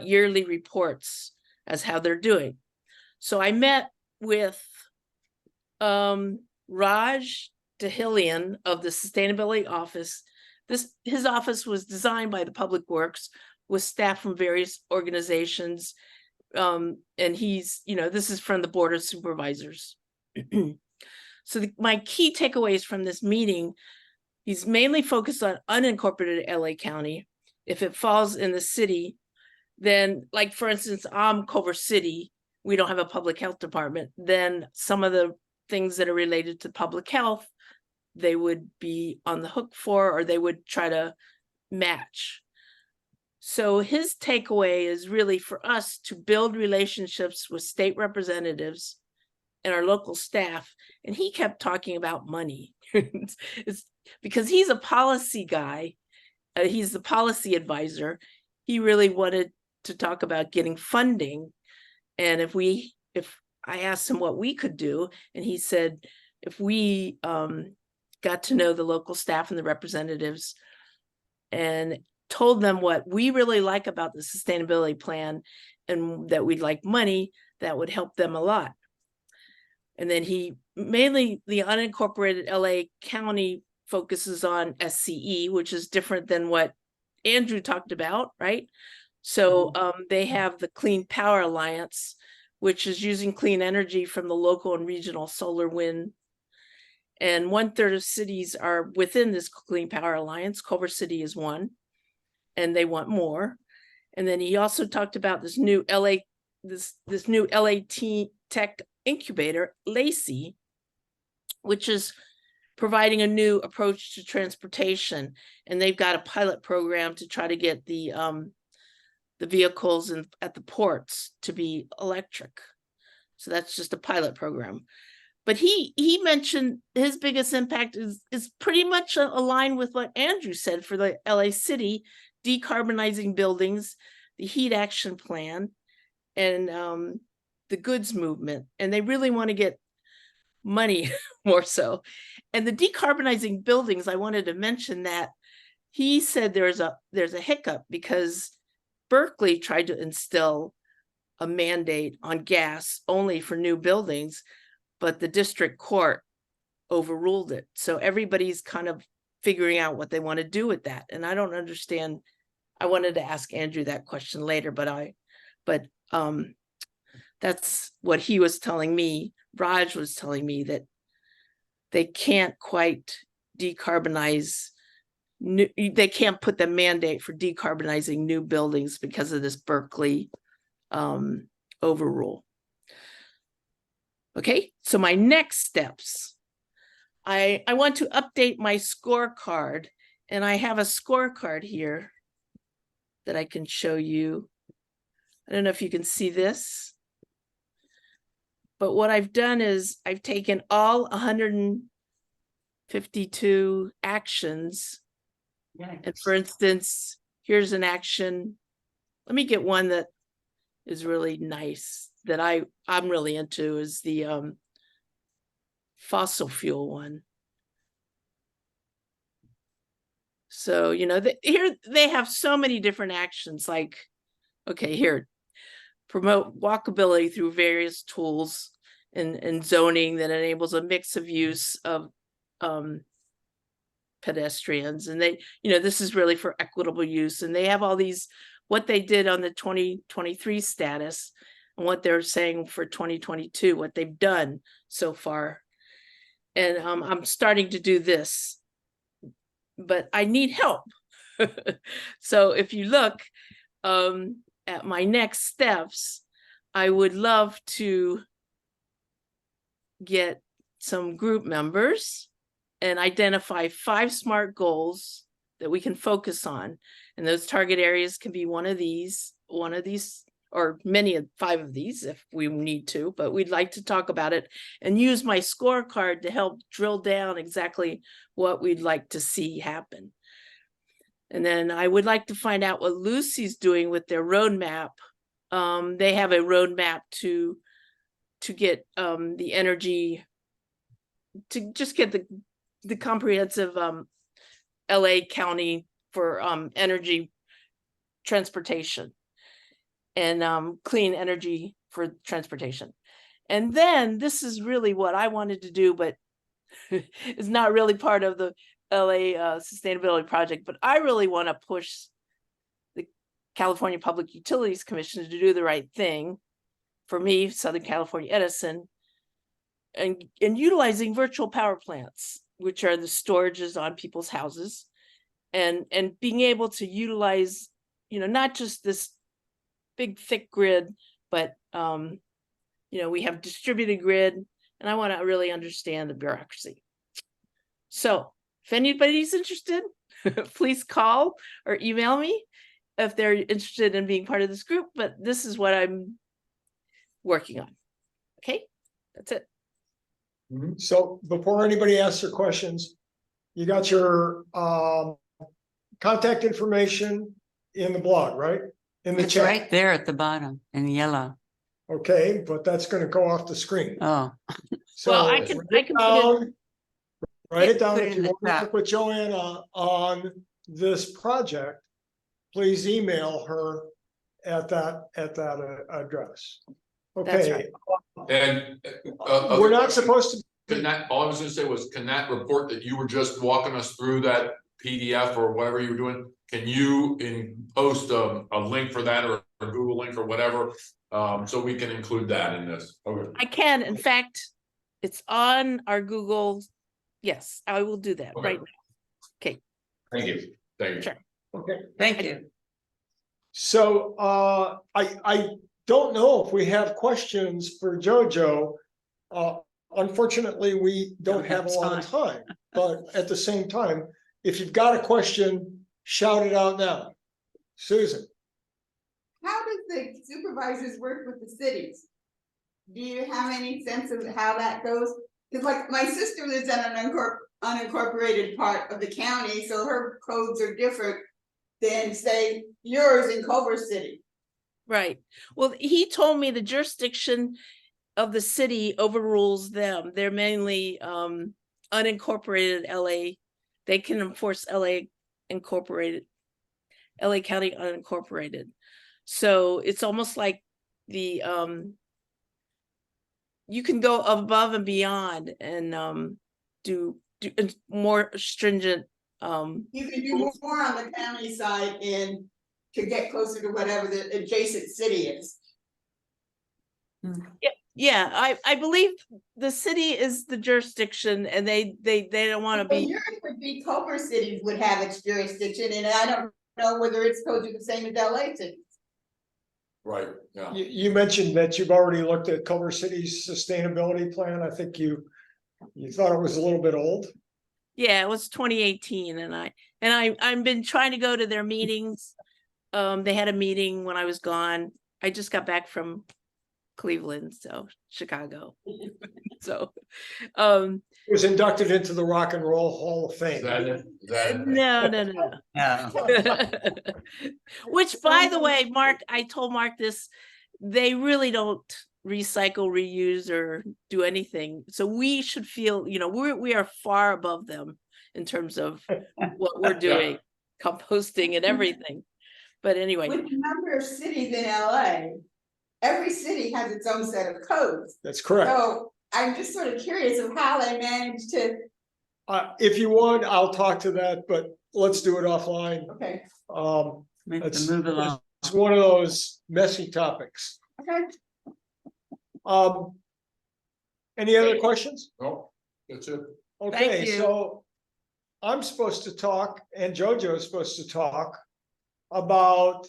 yearly reports as how they're doing. So I met with Raj Dahilian of the Sustainability Office. His office was designed by the Public Works with staff from various organizations. And he's, this is from the Board of Supervisors. So my key takeaways from this meeting, he's mainly focused on unincorporated LA County. If it falls in the city, then, like, for instance, Culver City, we don't have a public health department. Then some of the things that are related to public health, they would be on the hook for, or they would try to match. So his takeaway is really for us to build relationships with state representatives and our local staff. And he kept talking about money. It's because he's a policy guy. He's the policy advisor. He really wanted to talk about getting funding. And if I asked him what we could do, and he said, if we got to know the local staff and the representatives and told them what we really like about the sustainability plan and that we'd like money, that would help them a lot. And then he mainly, the unincorporated LA County focuses on SCE, which is different than what Andrew talked about, right? So they have the Clean Power Alliance, which is using clean energy from the local and regional solar, wind. And 1/3 of cities are within this Clean Power Alliance. Culver City is one, and they want more. And then he also talked about this new new LA Tech incubator, LACY, which is providing a new approach to transportation. And they've got a pilot program to try to get the vehicles at the ports to be electric. So that's just a pilot program. But he mentioned his biggest impact is pretty much aligned with what Andrew said for the LA City, decarbonizing buildings, the heat action plan, and the goods movement. And they really want to get money more so. And the decarbonizing buildings, I wanted to mention that he said there's a hiccup because Berkeley tried to instill a mandate on gas only for new buildings, but the district court overruled it. So everybody's kind of figuring out what they want to do with that. And I don't understand. I wanted to ask Andrew that question later, but that's what he was telling me. Raj was telling me that they can't quite decarbonize. They can't put the mandate for decarbonizing new buildings because of this Berkeley overrule. Okay, so my next steps. I want to update my scorecard, and I have a scorecard here that I can show you. I don't know if you can see this, but what I've done is I've taken all 152 actions. And for instance, here's an action. Let me get one that is really nice that I'm really into is the fossil fuel one. So, you know, here they have so many different actions like, okay, here, promote walkability through various tools and zoning that enables a mix of use of pedestrians. And they, you know, this is really for equitable use. And they have all these, what they did on the 2023 status and what they're saying for 2022, what they've done so far. And I'm starting to do this, but I need help. So if you look at my next steps, I would love to get some group members and identify 5 SMART goals that we can focus on. And those target areas can be one of these, or many of 5 of these if we need to, but we'd like to talk about it and use my scorecard to help drill down exactly what we'd like to see happen. And then I would like to find out what Lucy's doing with their roadmap. They have a roadmap to get the energy, to just get the comprehensive LA County for energy transportation and clean energy for transportation. And then this is really what I wanted to do, but it's not really part of the LA sustainability project, but I really want to push the California Public Utilities Commission to do the right thing for me, Southern California Edison, and utilizing virtual power plants, which are the storages on people's houses, and being able to utilize, you know, not just this big thick grid, but you know, we have distributed grid and I want to really understand the bureaucracy. So if anybody's interested, please call or email me if they're interested in being part of this group, but this is what I'm working on. Okay, that's it. So before anybody asks their questions, you got your contact information in the blog, right? In the It's chat. right there at the bottom in yellow. Okay, but that's gonna go off the screen. Oh, So Well, I write can it put it, down. Write it Yeah, down put it if in you the want to chat. work with Joanna on this project. Please email her at that address. That's Okay, right. And. we're not supposed to. Can that, all I was gonna say was, can that report that you were just walking us through that PDF or whatever you were doing, can you post a link for that or a Google link or whatever? So we can include that in this. Okay. I can, in fact, it's on our Google. Yes, I will do that Okay. right now. Okay, Thank you. Thank you. Sure. Okay. thank you. So I don't know if we have questions for JoJo. Unfortunately, we don't have a lot of time, but at the same time, if you've got a question, shout it out now. Susan. How does the supervisors work with the cities? Do you have any sense of how that goes? Because like my sister lives in an unincorporated part of the county, so her codes are different than say yours in Culver City. right. Well, he told me the jurisdiction of the city overrules them. They're mainly unincorporated LA. They can enforce LA incorporated, LA County unincorporated. So it's almost like the you can go above and beyond and do more stringent You can do more on the county side and to get closer to whatever the adjacent city is. yeah, I believe the city is the jurisdiction and they don't want to Well, be. yours would be Culver City would have its jurisdiction, and I don't know whether its codes are the same as LA cities. Right, yeah. You mentioned that you've already looked at Culver City's sustainability plan. I think you thought it was a little bit old. Yeah, it was 2018 and I've been trying to go to their meetings. They had a meeting when I was gone. I just got back from Cleveland, so Chicago. So It was inducted into the Rock and Roll Hall of Fame. Is that it? Is that it? no. Yeah. Which, by the way, Mark, I told Mark this, they really don't recycle, reuse, or do anything. So we should feel, we are far above them in terms of what we're doing, composting and everything. But anyway. With the number of cities in LA, every city has its own set of codes. That's correct. So I'm just sort of curious of how they managed to, If you want, I'll talk to that, but let's do it offline. okay, We have It's- to move along. It's one of those messy topics. okay. Any other questions? No, that's it. Okay, you. so I'm supposed to talk and JoJo is supposed to talk about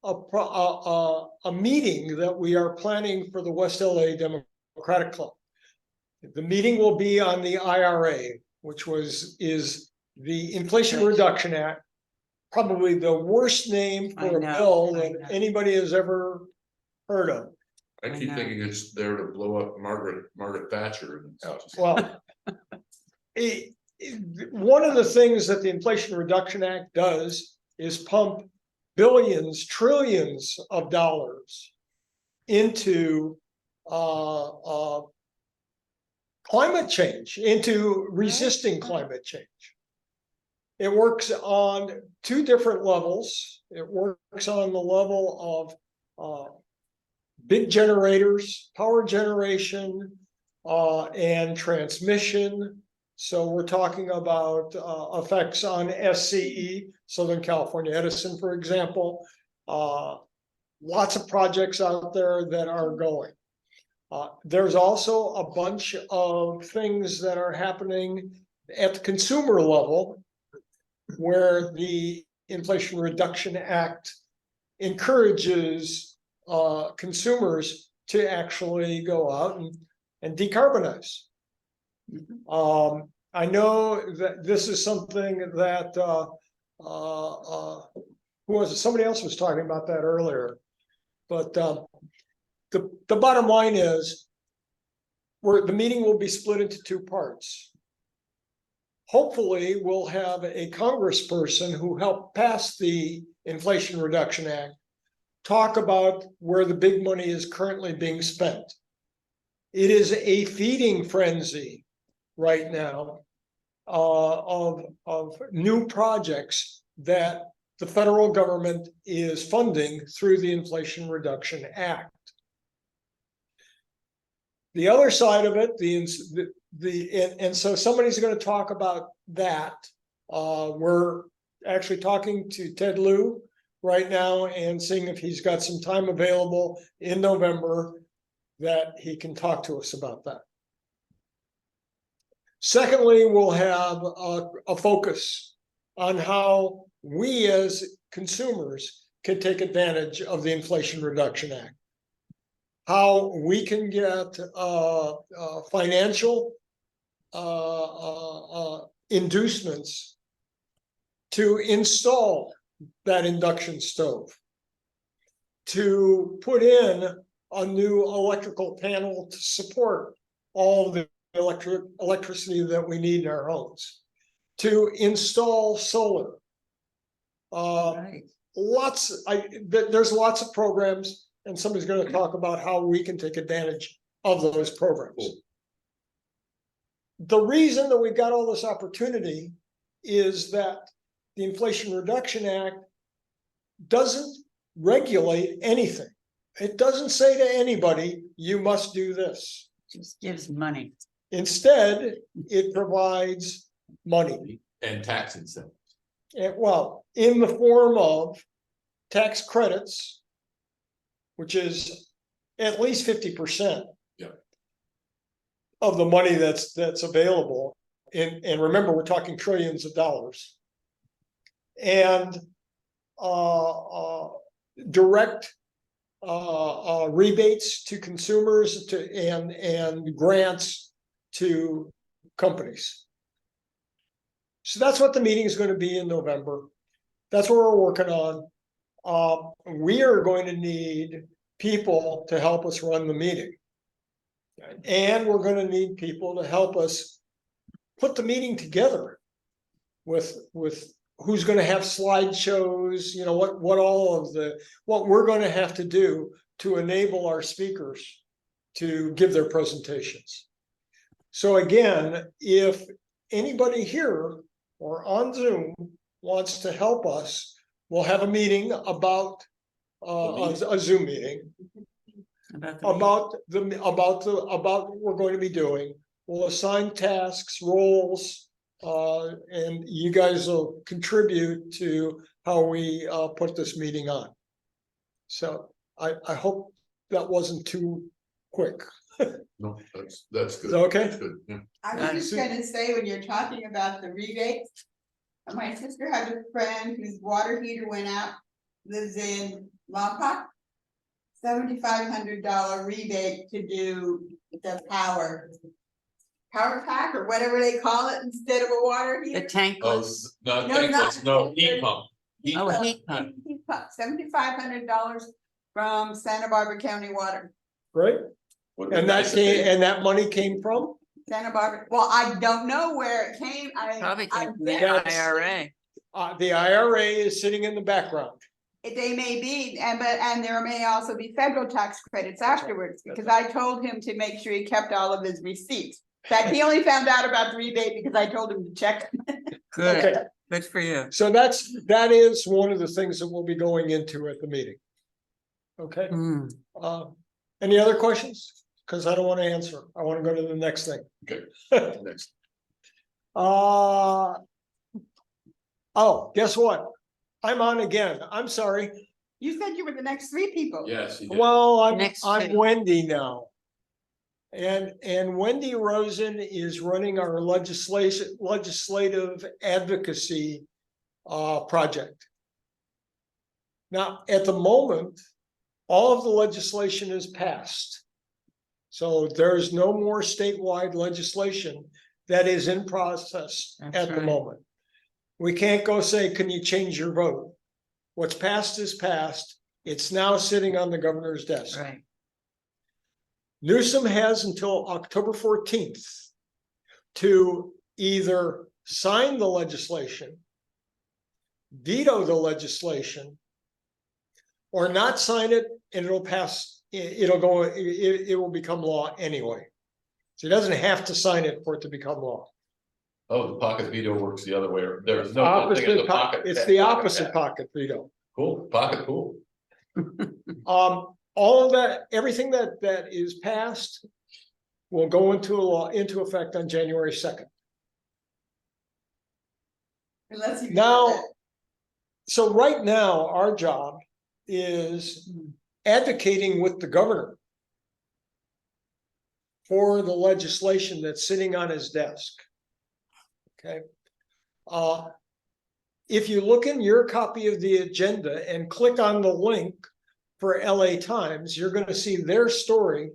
a meeting that we are planning for the West LA Democratic Club. The meeting will be on the IRA, which is the Inflation Reduction Act. Probably the worst name I for a know, bill I that know. anybody has ever heard of. I keep know. thinking it's there to blow up Margaret Thatcher. and Well, one of the things that the Inflation Reduction Act does is pump billions, trillions of dollars into climate change, into resisting climate change. It works on two different levels. It works on the level of big generators, power generation, and transmission. So we're talking about effects on SCE, Southern California Edison, for example. Lots of projects out there that are going. There's also a bunch of things that are happening at the consumer level, where the Inflation Reduction Act encourages consumers to actually go out and and decarbonize. Mhm. I know that this is something that, who was it? Somebody else was talking about that earlier. But, the bottom line is, the meeting will be split into two parts. Hopefully, we'll have a congressperson who helped pass the Inflation Reduction Act talk about where the big money is currently being spent. It is a feeding frenzy right now of new projects that the federal government is funding through the Inflation Reduction Act. The other side of it, and so somebody's going to talk about that. We're actually talking to Ted Lieu right now and seeing if he's got some time available in November that he can talk to us about that. Secondly, we'll have a focus on how we as consumers can take advantage of the Inflation Reduction Act. How we can get financial inducements to install that induction stove, to put in a new electrical panel to support all the electricity that we need in our homes, to install solar. Right. There's lots of programs, and somebody's going to talk about how we can take advantage of those programs. Cool. The reason that we've got all this opportunity is that the Inflation Reduction Act doesn't regulate anything. It doesn't say to anybody, you must do this. Just gives money. Instead, it provides money. And tax incentives. Well, in the form of tax credits, which is at least 50%. Yeah. Of the money that's available. And remember, we're talking trillions of dollars. And direct rebates to consumers and grants to companies. So that's what the meeting is going to be in November. That's what we're working on. We are going to need people to help us run the meeting. And we're going to need people to help us put the meeting together with who's going to have slideshows, you know, what we're going to have to do to enable our speakers to give their presentations. So again, if anybody here or on Zoom wants to help us, we'll have a meeting about a Zoom meeting about what we're going to be doing. We'll assign tasks, roles, and you guys will contribute to how we put this meeting on. So I hope that wasn't too quick. No, that's good. Is that okay? That's good. Yeah. I was just gonna say, when you're talking about the rebates, my sister had a friend whose water heater went out, lives in Lompoc. $7,500 rebate to do the power pack or whatever they call it instead of a water The heater. tankless. No, No, tankless, not- no, heat pump. Heat Oh, pump. a heat pump. $7,500 from Santa Barbara County Water. Right? Would've been And nice if they- that money came from? Santa Barbara, well, I don't know where it came. Probably came from the That's- IRA. The IRA is sitting in the background. They may be, and there may also be federal tax credits afterwards, because I told him to make sure he kept all of his receipts. In fact, he only found out about the rebate because I told him to check. Good, Okay, good for you. so that is one of the things that we'll be going into at the meeting. Okay, Hmm. any other questions? Because I don't want to answer. I want to go to the next thing. Okay, next. Oh, guess what? I'm on again. I'm sorry. You said you were the next three people. Yes. you did. Well, I'm Next two. Wendy now. And Wendy Rosen is running our legislative advocacy project. Now, at the moment, all of the legislation is passed. So there's no more statewide legislation that is in process That's at the right. moment. We can't go say, can you change your vote? What's passed is passed. It's now sitting on the governor's desk. Right. Newsom has until October 14th to either sign the legislation, veto the legislation, or not sign it, and it'll pass, it will become law anyway. So he doesn't have to sign it for it to become law. Oh, the pocket veto works the other way. There's no such thing as a pocket. It's the opposite pocket veto. Cool, pocket cool. All of that, everything that is passed will go into effect on January 2nd. Unless you. Now, so right now, our job is advocating with the governor for the legislation that's sitting on his desk. Okay. If you look in your copy of the agenda and click on the link for LA Times, you're going to see their story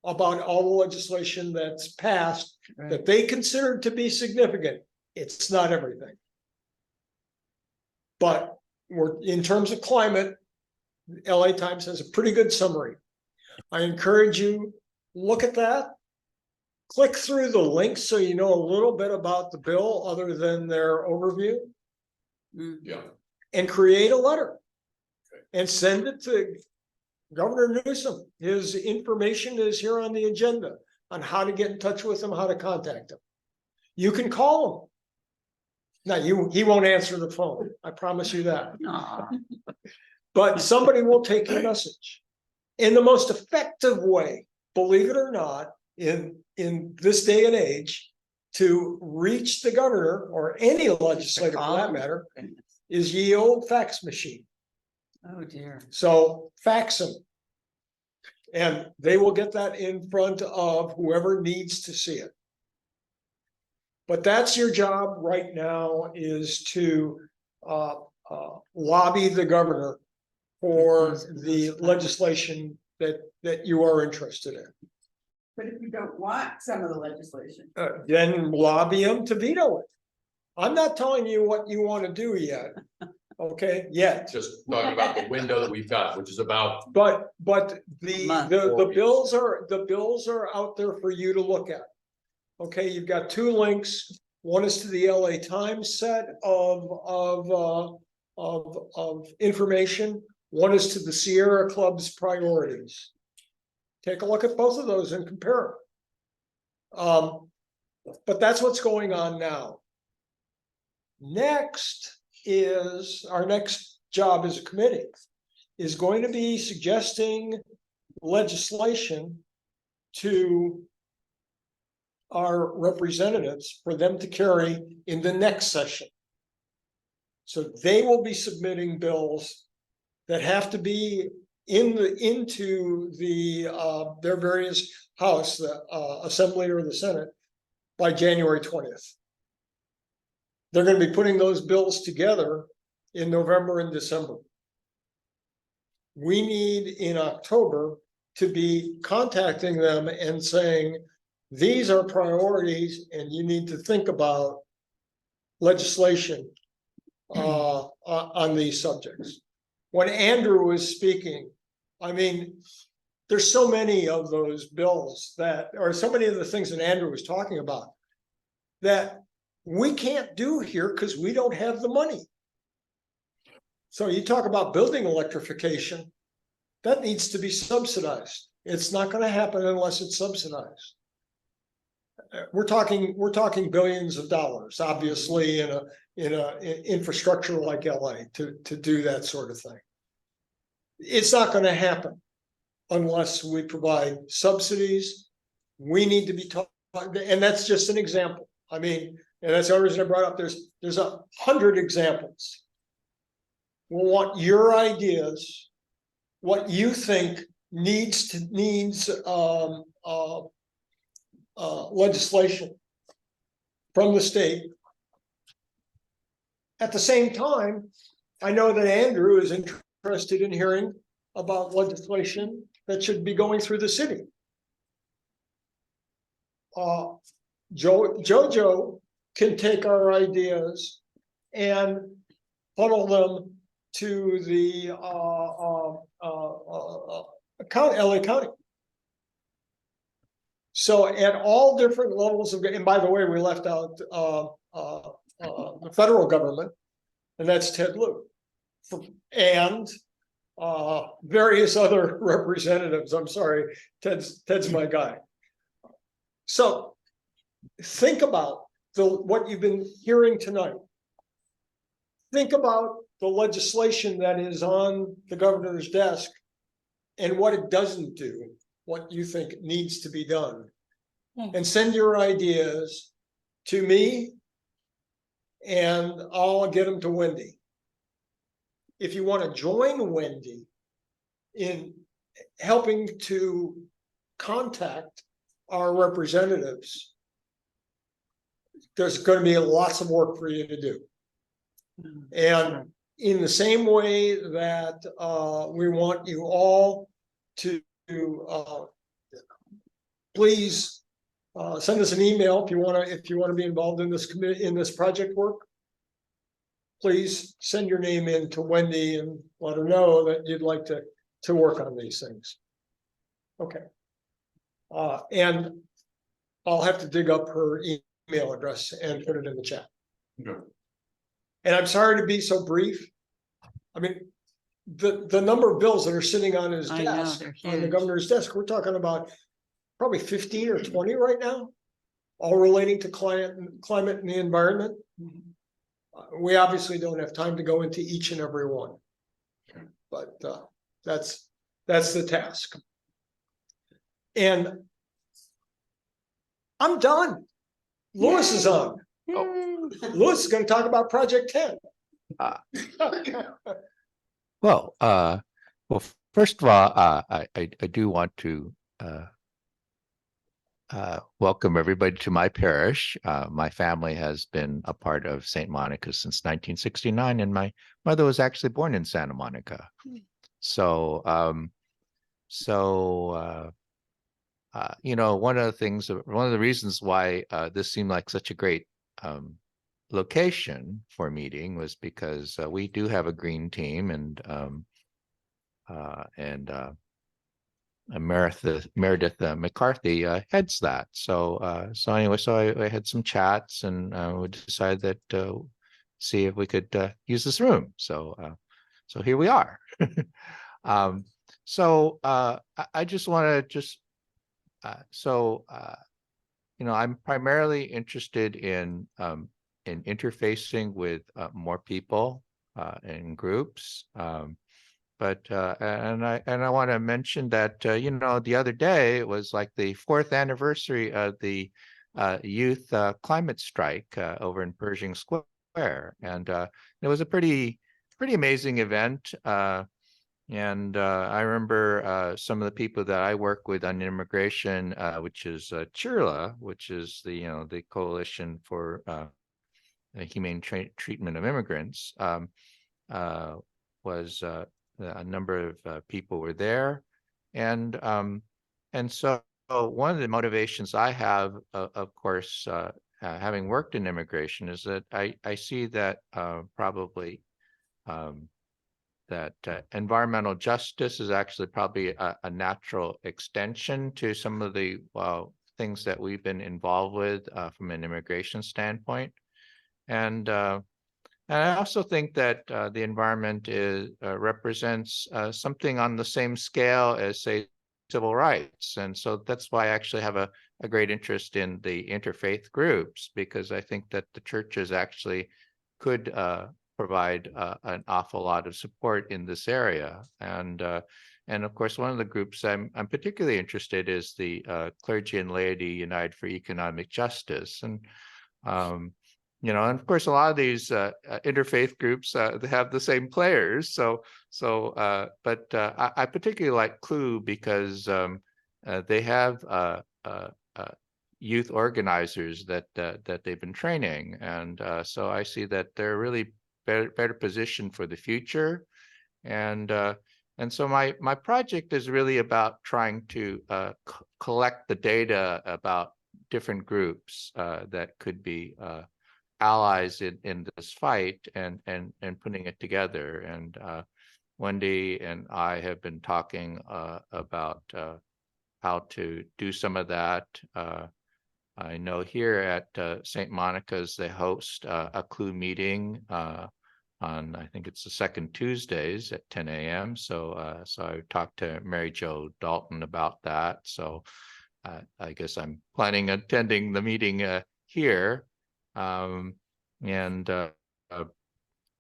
about all the legislation that's passed that they consider to be significant. It's not everything. But we're in terms of climate, LA Times has a pretty good summary. I encourage you, look at that. Click through the links so you know a little bit about the bill other than their overview. Yeah. And create a letter and send it to Governor Newsom. His information is here on the agenda on how to get in touch with him, how to contact him. You can call him. Now, he won't answer the phone. I promise you that. Aw. But somebody will take your message. In the most effective way, believe it or not, in this day and age, to reach the governor or any legislator for that matter, is ye old fax machine. Oh, dear. So fax them. And they will get that in front of whoever needs to see it. But that's your job right now, is to lobby the governor for the legislation that you are interested in. But if you don't want some of the legislation. Then lobby them to veto it. I'm not telling you what you want to do yet. Okay, yet. Just talking about the window that we've got, which is about, But the Month. bills are out there for you to look at. Okay, you've got two links. One is to the LA Times set of information. One is to the Sierra Club's priorities. Take a look at both of those and compare them. But that's what's going on now. Next is our next job as a committee is going to be suggesting legislation to our representatives for them to carry in the next session. So they will be submitting bills that have to be into their various house, the assembly or the Senate, by January 20th. They're going to be putting those bills together in November and December. We need in October to be contacting them and saying, these are priorities and you need to think about legislation on these subjects. When Andrew was speaking, I mean, there's so many of those bills that, or so many of the things that Andrew was talking about that we can't do here because we don't have the money. So you talk about building electrification, that needs to be subsidized. It's not going to happen unless it's subsidized. We're talking billions of dollars, obviously, in a infrastructure like LA to do that sort of thing. It's not going to happen unless we provide subsidies. We need to be taught, and that's just an example. I mean, and that's the only reason I brought up. There's 100 examples. We'll want your ideas, what you think needs legislation from the state. At the same time, I know that Andrew is interested in hearing about legislation that should be going through the city. Jojo can take our ideas and funnel them to the LA County. So at all different levels of, and by the way, we left out the federal government, and that's Ted Lieu, and various other representatives. I'm sorry, Ted's my guy. So think about what you've been hearing tonight. Think about the legislation that is on the governor's desk and what it doesn't do, what you think needs to be done. And send your ideas to me and I'll get them to Wendy. If you want to join Wendy in helping to contact our representatives, there's going to be lots of work for you to do. And in the same way that we want you all to please send us an email if you want to be involved in this committee, in this project work. Please send your name in to Wendy and let her know that you'd like to work on these things. Okay. And I'll have to dig up her email address and put it in the chat. Okay. And I'm sorry to be so brief. I mean, the number of bills that are sitting on his I know, desk, they're on the huge. governor's desk, we're talking about probably 15 or 20 right now, all relating to climate and the environment. We obviously don't have time to go into each and every one, but that's the task. And I'm done. Lewis is on. Lewis is going to talk about Project 10. Well, first of all, I do want to welcome everybody to my parish. My family has been a part of St. Monica since 1969, and my mother was actually born in Santa Monica. So, you know, one of the reasons why this seemed like such a great location for meeting was because we do have a green team, and Meredith McCarthy heads that. So anyway, I had some chats, and we decided that see if we could use this room. So here we are. I just want to you know, I'm primarily interested in interfacing with more people in groups. But I want to mention that you know, the other day it was like the 4th anniversary of the youth climate strike over in Pershing Square, and it was a pretty amazing event. And I remember some of the people that I work with on immigration, which is CHIRLA, which is the Coalition for Humane Treatment of Immigrants, was a number of people were there, and so one of the motivations I have, of course, having worked in immigration, is that I see that probably that environmental justice is actually probably a natural extension to some of the things that we've been involved with from an immigration standpoint, and I also think that the environment represents something on the same scale as, say, civil rights. And so that's why I actually have a great interest in the interfaith groups, because I think that the churches actually could provide an awful lot of support in this area. And of course, one of the groups I'm particularly interested in is the Clergy and Laity United for Economic Justice. And you know, and of course, a lot of these interfaith groups they have the same players. But I particularly like CLU because they have youth organizers that they've been training, and so I see that they're really better positioned for the future. And so my project is really about trying to collect the data about different groups that could be allies in this fight and putting it together. And Wendy and I have been talking about how to do some of that. I know here at St. Monica's, they host a CLUE meeting on, I think it's the second Tuesdays at 10 a.m. So so I talked to Mary Jo Dalton about that. So I guess I'm planning on attending the meeting here.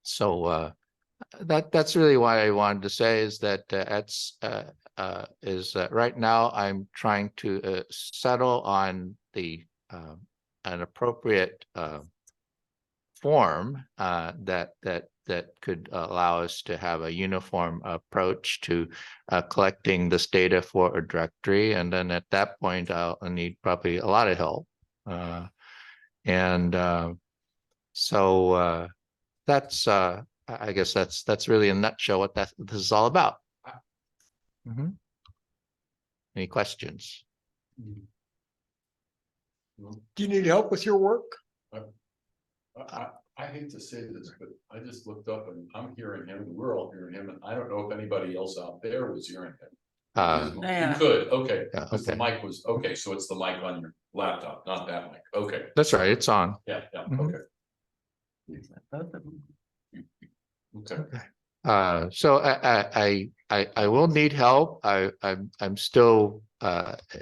So that's really why I wanted to say is that right now I'm trying to settle on the an appropriate form that could allow us to have a uniform approach to collecting this data for a directory. And then at that point, I'll need probably a lot of help. So that's I guess that's really in a nutshell what this is all about. Mm-hmm. Any questions? Do you need help with your work? I hate to say this, but I just looked up and I'm hearing him, and we're all hearing him, and I don't know if anybody else out there was hearing him. Yeah. You could, okay, Yeah, because the okay. mic was, okay, so it's the mic on your laptop, not that mic, okay, That's right, it's on. yeah, Mhm. okay. So I will need help. I'm still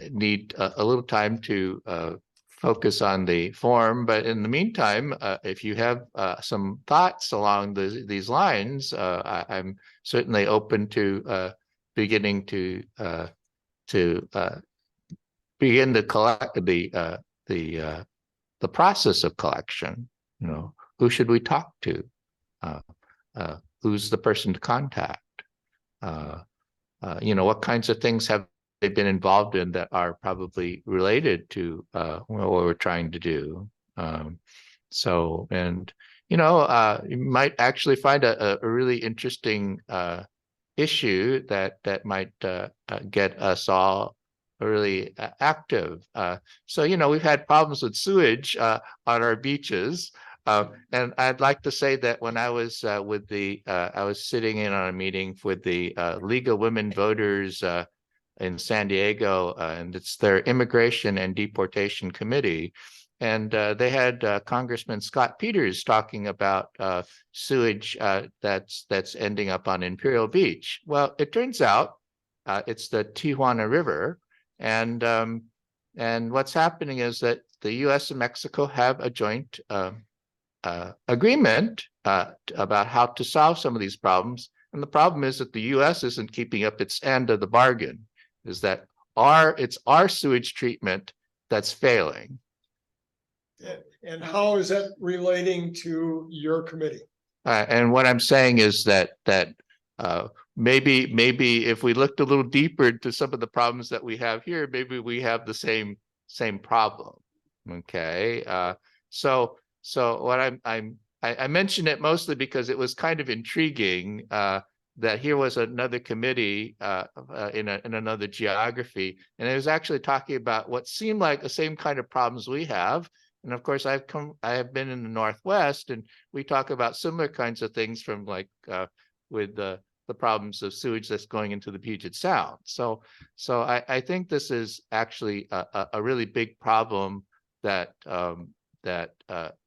need a little time to focus on the form, but in the meantime, if you have some thoughts along these lines, I'm certainly open to beginning to begin to collect the process of collection. You know, who should we talk to? Who's the person to contact? You know, what kinds of things have they been involved in that are probably related to what we're trying to do? So, and you know, you might actually find a really interesting issue that might get us all really active. So, you know, we've had problems with sewage on our beaches. And I'd like to say that when I was with the, I was sitting in on a meeting with the League of Women Voters in San Diego, and it's their Immigration and Deportation Committee. And they had Congressman Scott Peters talking about sewage that's ending up on Imperial Beach. Well, it turns out it's the Tijuana River. And what's happening is that the US and Mexico have a joint agreement about how to solve some of these problems. And the problem is that the US isn't keeping up its end of the bargain, is that it's our sewage treatment that's failing. And how is that relating to your committee? And what I'm saying is that maybe if we looked a little deeper into some of the problems that we have here, maybe we have the same problem. Okay, so what I mentioned it mostly because it was kind of intriguing that here was another committee in another geography, and it was actually talking about what seemed like the same kind of problems we have. And of course, I have been in the Northwest, and we talk about similar kinds of things from like with the problems of sewage that's going into the Puget Sound. So I think this is actually a really big problem that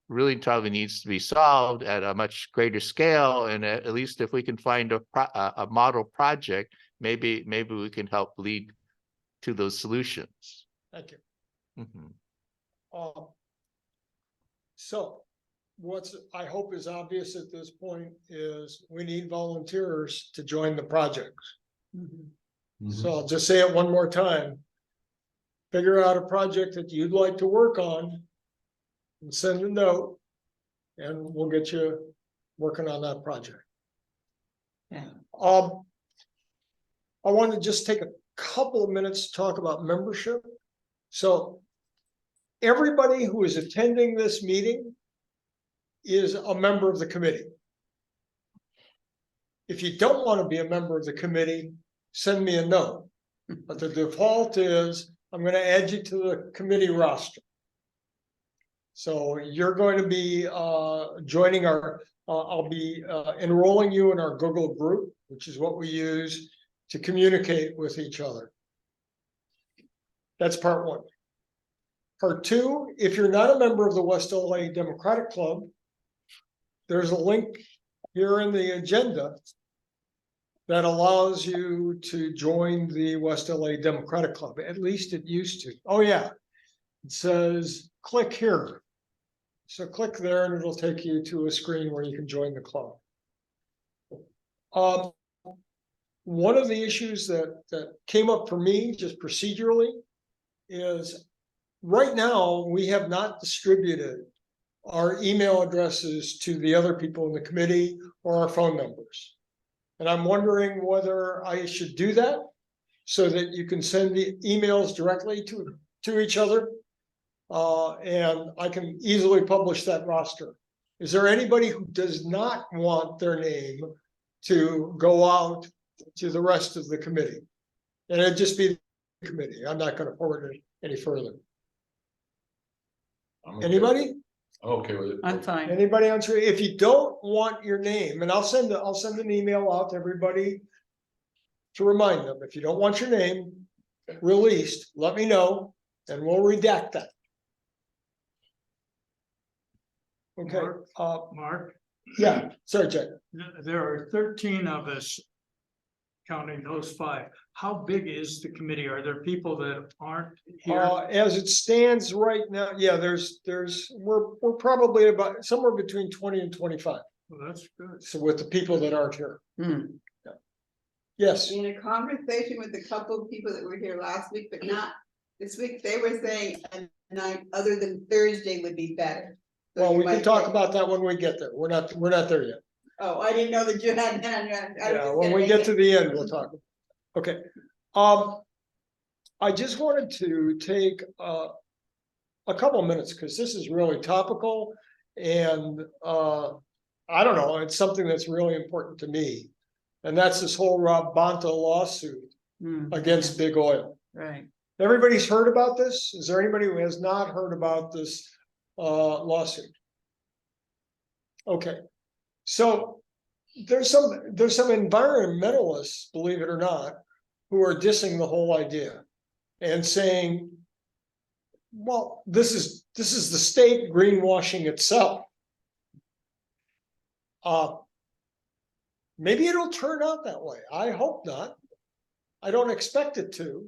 really probably needs to be solved at a much greater scale. And at least if we can find a model project, maybe we can help lead to those solutions. Thank you. Mm-hmm. So what's I hope is obvious at this point is we need volunteers to join the project. So I'll just say it one more time. Figure out a project that you'd like to work on and send a note, and we'll get you working on that project. Yeah. I want to just take a couple of minutes to talk about membership. So everybody who is attending this meeting is a member of the committee. If you don't want to be a member of the committee, send me a note. But the default is I'm gonna add you to the committee roster. So you're going to be joining our, I'll be enrolling you in our Google group, which is what we use to communicate with each other. That's part one. Part two, if you're not a member of the West LA Democratic Club, there's a link here in the agenda that allows you to join the West LA Democratic Club. At least it used to. Oh yeah, it says click here. So click there and it'll take you to a screen where you can join the club. One of the issues that came up for me just procedurally is right now we have not distributed our email addresses to the other people in the committee or our phone numbers. And I'm wondering whether I should do that so that you can send the emails directly to each other. And I can easily publish that roster. Is there anybody who does not want their name to go out to the rest of the committee? And it'd just be the committee. I'm not going to forward it any further. I'm okay. Anybody? I'm okay with it. I'm fine. Anybody on screen? If you don't want your name, and I'll send an email out to everybody to remind them, if you don't want your name released, let me know and we'll redact that. Okay, Mark, yeah, sorry, Jack. there are 13 of us, counting those 5. How big is the committee? Are there people that aren't here? As it stands right now, yeah, we're probably about somewhere between 20 and 25. Well, that's good. So with the people that aren't here. Hmm. Yeah. Yes, In a conversation with a couple of people that were here last week, but not this week, they were saying a night other than Thursday would be better. So well, you we can might talk get- about that when we get there. We're not there yet. Oh, I didn't know that you had. Yeah, when we get to the end, we'll talk. Okay. I just wanted to take a couple of minutes because this is really topical and I don't know, it's something that's really important to me. And that's this whole Rob Bonta lawsuit Hmm. against Big Oil. Right. Everybody's heard about this? Is there anybody who has not heard about this lawsuit? Okay, so there's some environmentalists, believe it or not, who are dissing the whole idea and saying, well, this is the state greenwashing itself. Maybe it'll turn out that way. I hope not. I don't expect it to.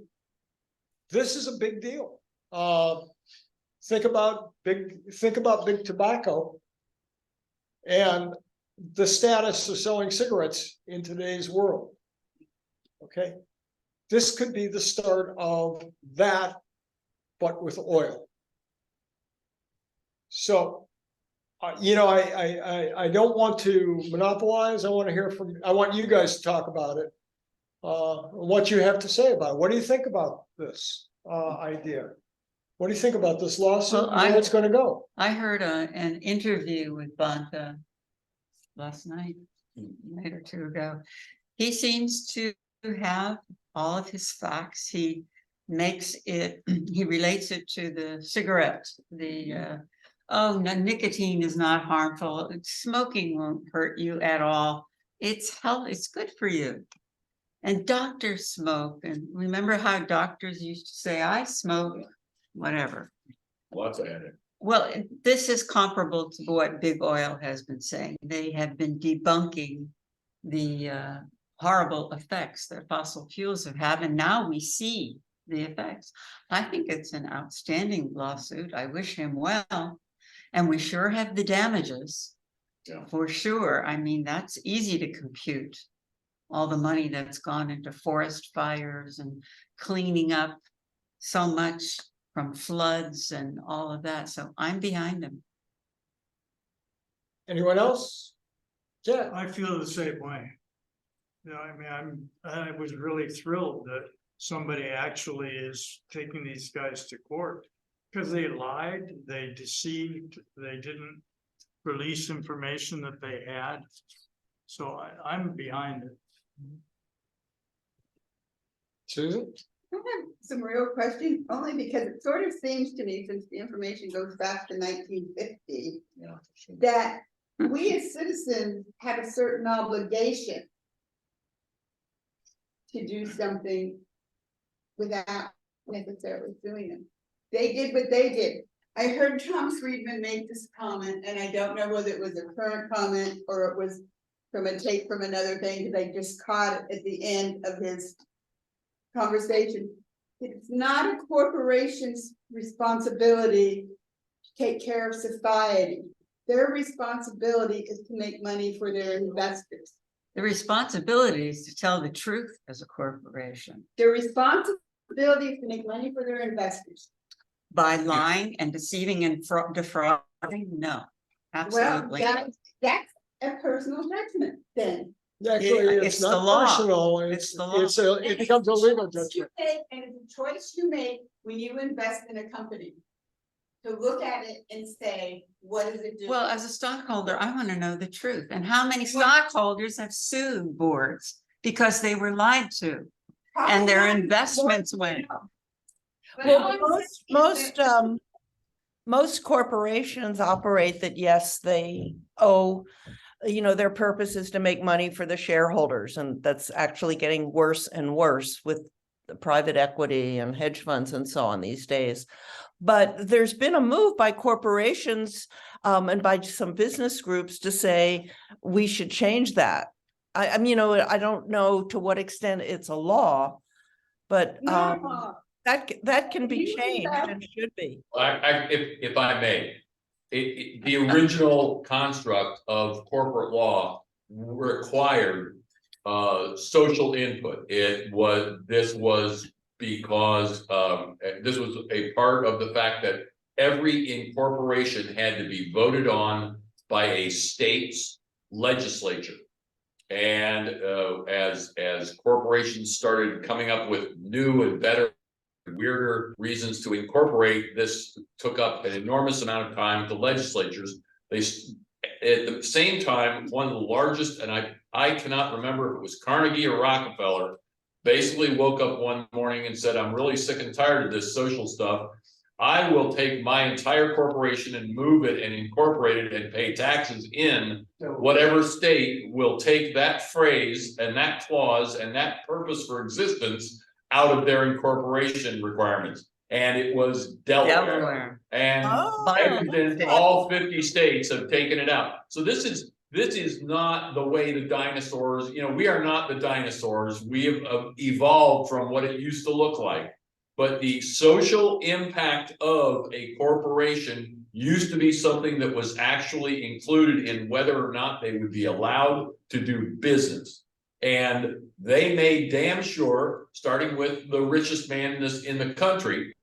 This is a big deal. Think about big tobacco and the status of selling cigarettes in today's world. Okay, this could be the start of that, but with oil. So, you know, I don't want to monopolize. I want you guys to talk about it. What you have to say about it. What do you think about this idea? What do you think about this lawsuit? Well, and where it's going to go? I heard an interview with Bonta last night, a night or two ago. He seems to have all of his facts. He makes it, he relates it to the cigarette, no, nicotine is not harmful. Smoking won't hurt you at all. It's good for you. And doctors smoke. And remember how doctors used to say, I smoke, whatever. Lots of headache. Well, this is comparable to what Big Oil has been saying. They have been debunking the horrible effects that fossil fuels have had, and now we see the effects. I think it's an outstanding lawsuit. I wish him well. And we sure have the damages. Yeah. For sure. I mean, that's easy to compute. All the money that's gone into forest fires and cleaning up so much from floods and all of that. So I'm behind him. Anyone else? Yeah. I feel the same way. You know, I mean, I was really thrilled that somebody actually is taking these guys to court because they lied, they deceived, they didn't release information that they had. So I'm behind it. Susan? I have some real question, only because it sort of seems to me, since the information goes back to 1950, that we as citizens have a certain obligation to do something without necessarily suing them. They did what they did. I heard Tom Friedman make this comment, and I don't know whether it was a current comment or it was from a tape from another thing, because I just caught it at the end of his conversation. It's not a corporation's responsibility to take care of society. Their responsibility is to make money for their investors. The responsibility is to tell the truth as a corporation. Their responsibility is to make money for their investors. By lying and deceiving and defrauding, no, absolutely. Well, that's a personal judgment then. Actually, it's it's the not law. personal, It's the law. it becomes a legal It's a choice you judgment. make, and it's a choice you make when you invest in a company. To look at it and say, what does it do? Well, as a stockholder, I want to know the truth. And how many stockholders have sued boards because they were lied to and their investments went? Well, most corporations operate that, yes, they owe, their purpose is to make money for the shareholders, and that's actually getting worse and worse with the private equity and hedge funds and so on these days. But there's been a move by corporations and by some business groups to say we should change that. I don't know to what extent it's a law, but that can be changed and should be. If I may, the original construct of corporate law required social input. This was because this was a part of the fact that every incorporation had to be voted on by a state's legislature. And as corporations started coming up with new and better, weirder reasons to incorporate, this took up an enormous amount of time with the legislatures. They, at the same time, one of the largest, and I cannot remember if it was Carnegie or Rockefeller, basically woke up one morning and said, I'm really sick and tired of this social stuff. I will take my entire corporation and move it and incorporate it and pay taxes in whatever state will take that phrase and that clause and that purpose for existence out of their incorporation requirements. And it was Delaware. And all 50 states have taken it out. So this is not the way the dinosaurs, we are not the dinosaurs. We have evolved from what it used to look like. But the social impact of a corporation used to be something that was actually included in whether or not they would be allowed to do business. And they made damn sure, starting with the richest man in the country,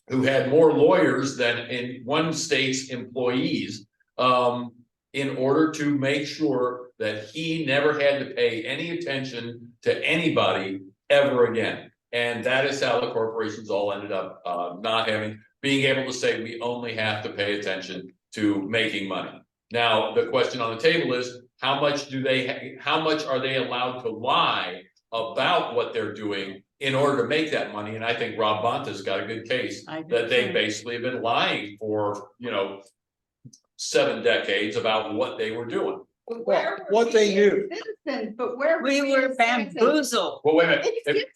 who had more lawyers than in one state's employees, in order to make sure that he never had to pay any attention to anybody ever again. And that is how the corporations all ended up being able to say we only have to pay attention to making money. Now, the question on the table is, how much are they allowed to lie about what they're doing in order to make that money? And I think Rob Bonta's got a good case that they basically have been lying for, 7 decades about what they were doing. What they knew. But where We were bamboozled. Well, wait a minute.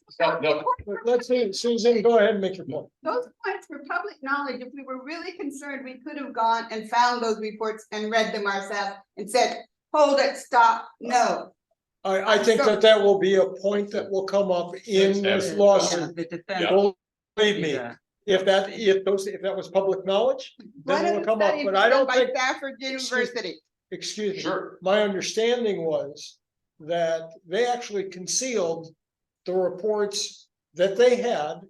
Let's see, Susan, go ahead and make your point. Those points were public knowledge. If we were really concerned, we could have gone and found those reports and read them ourselves and said, hold it, stop, no. I think that will be a point that will come up in this lawsuit. The defense. Believe me, if that was public knowledge, then it will come up, but I don't think. Stafford University. Excuse me. Sure. My understanding was that they actually concealed the reports that they had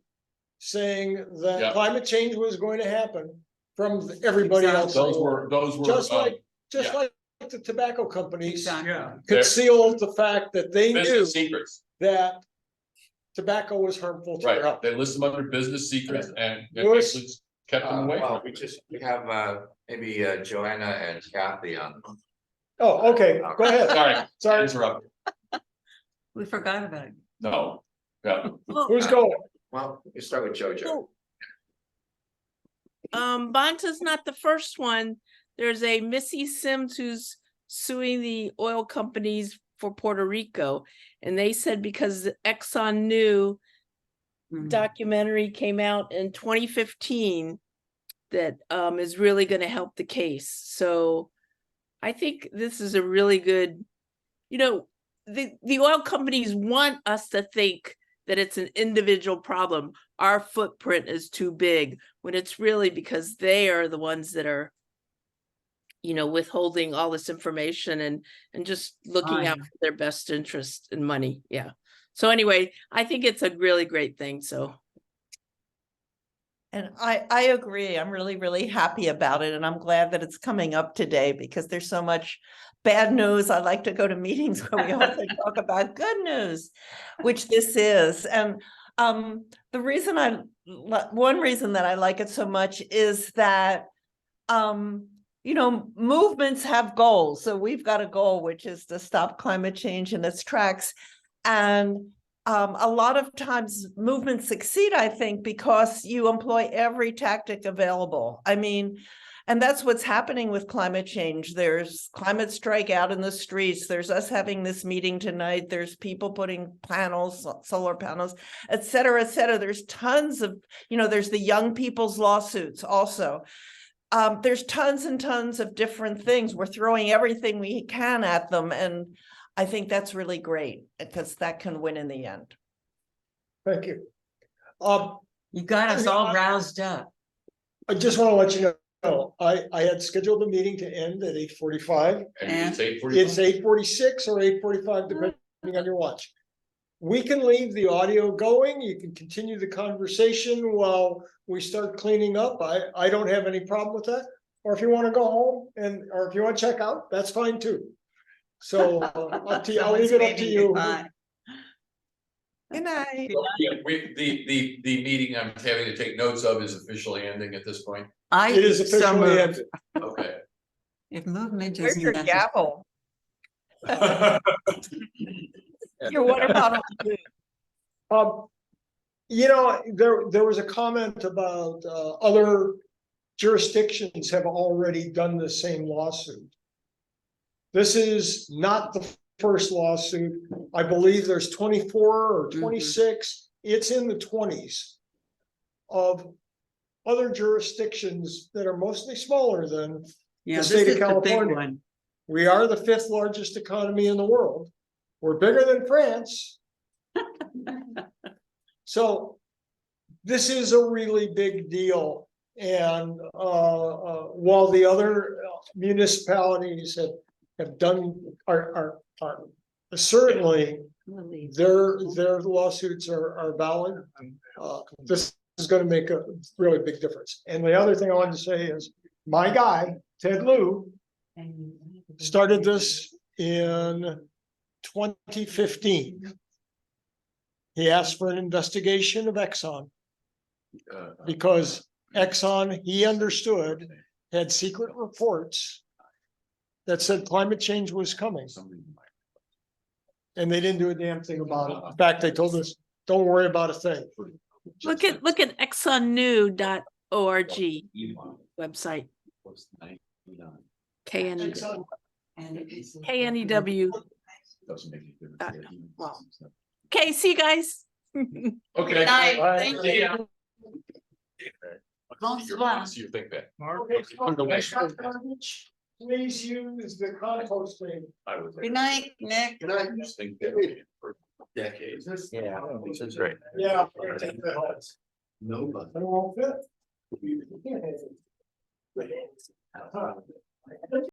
saying that climate change was going to happen from everybody else. Those were just like the tobacco companies Yeah. concealed the fact that they knew business secrets. that tobacco was harmful to their health. They list them under business secrets and Louis? basically kept them away. Well, we have maybe Joanna and Kathy on. Oh, okay, go ahead. Sorry. Interrupt. We forgot about it. No. Yeah. Who's going? Well, you start with Jojo. So, Bonta's not the first one. There's a Missy Sims who's suing the oil companies for Puerto Rico. And they said because the Exxon knew documentary came out in 2015 that is really going to help the case. So I think this is a really good, the oil companies want us to think that it's an individual problem. Our footprint is too big, when it's really because they are the ones that are, withholding all this information and just looking out for their best interest in money. Yeah. So anyway, I think it's a really great thing. So. And I agree. I'm really, really happy about it. And I'm glad that it's coming up today because there's so much bad news. I like to go to meetings where we also talk about good news, which this is. And one reason that I like it so much is that, movements have goals. So we've got a goal, which is to stop climate change in its tracks. And a lot of times movements succeed, I think, because you employ every tactic available. I mean, and that's what's happening with climate change. There's climate strike out in the streets. There's us having this meeting tonight. There's people putting panels, solar panels, et cetera, et cetera. There's tons of, there's the young people's lawsuits also. There's tons and tons of different things. We're throwing everything we can at them. And I think that's really great because that can win in the end. Thank you. You got us all roused up. I just want to let you know, I had scheduled the meeting to end at 8:45. And it's It's 8:46 or 8:45, depending on your watch. We can leave the audio going. You can continue the conversation while we start cleaning up. I don't have any problem with that. Or if you want to go home or if you want to check out, that's fine too. So up to you. I'll leave it up to you. Good night. Yeah, the meeting I'm having to take notes of is officially ending at this point. It is officially ended. Okay. If movement Where's is your gavel? Your water bottle. There was a comment about other jurisdictions have already done the same lawsuit. This is not the first lawsuit. I believe there's 24 or 26. It's in the 20s of other jurisdictions that are mostly smaller than the state of California. We are the 5th largest economy in the world. We're bigger than France. So this is a really big deal. And while the other municipalities have done are certainly their lawsuits are valid. This is going to make a really big difference. And the other thing I wanted to say is my guy, Ted Lieu, started this in 2015. He asked for an investigation of Exxon because Exxon, he understood, had secret reports that said climate change was coming. And they didn't do a damn thing about it. In fact, they told us, don't worry about a thing. Look at exxonnew.org website. KNEW. KNEW. Wow. Okay, see you guys. Okay. Good night. Thank See you. ya. See you think that. Please use the composting. I would. Good night, Nick. I just think that for decades. Yeah, this is great. Yeah. Nobody. It won't fit.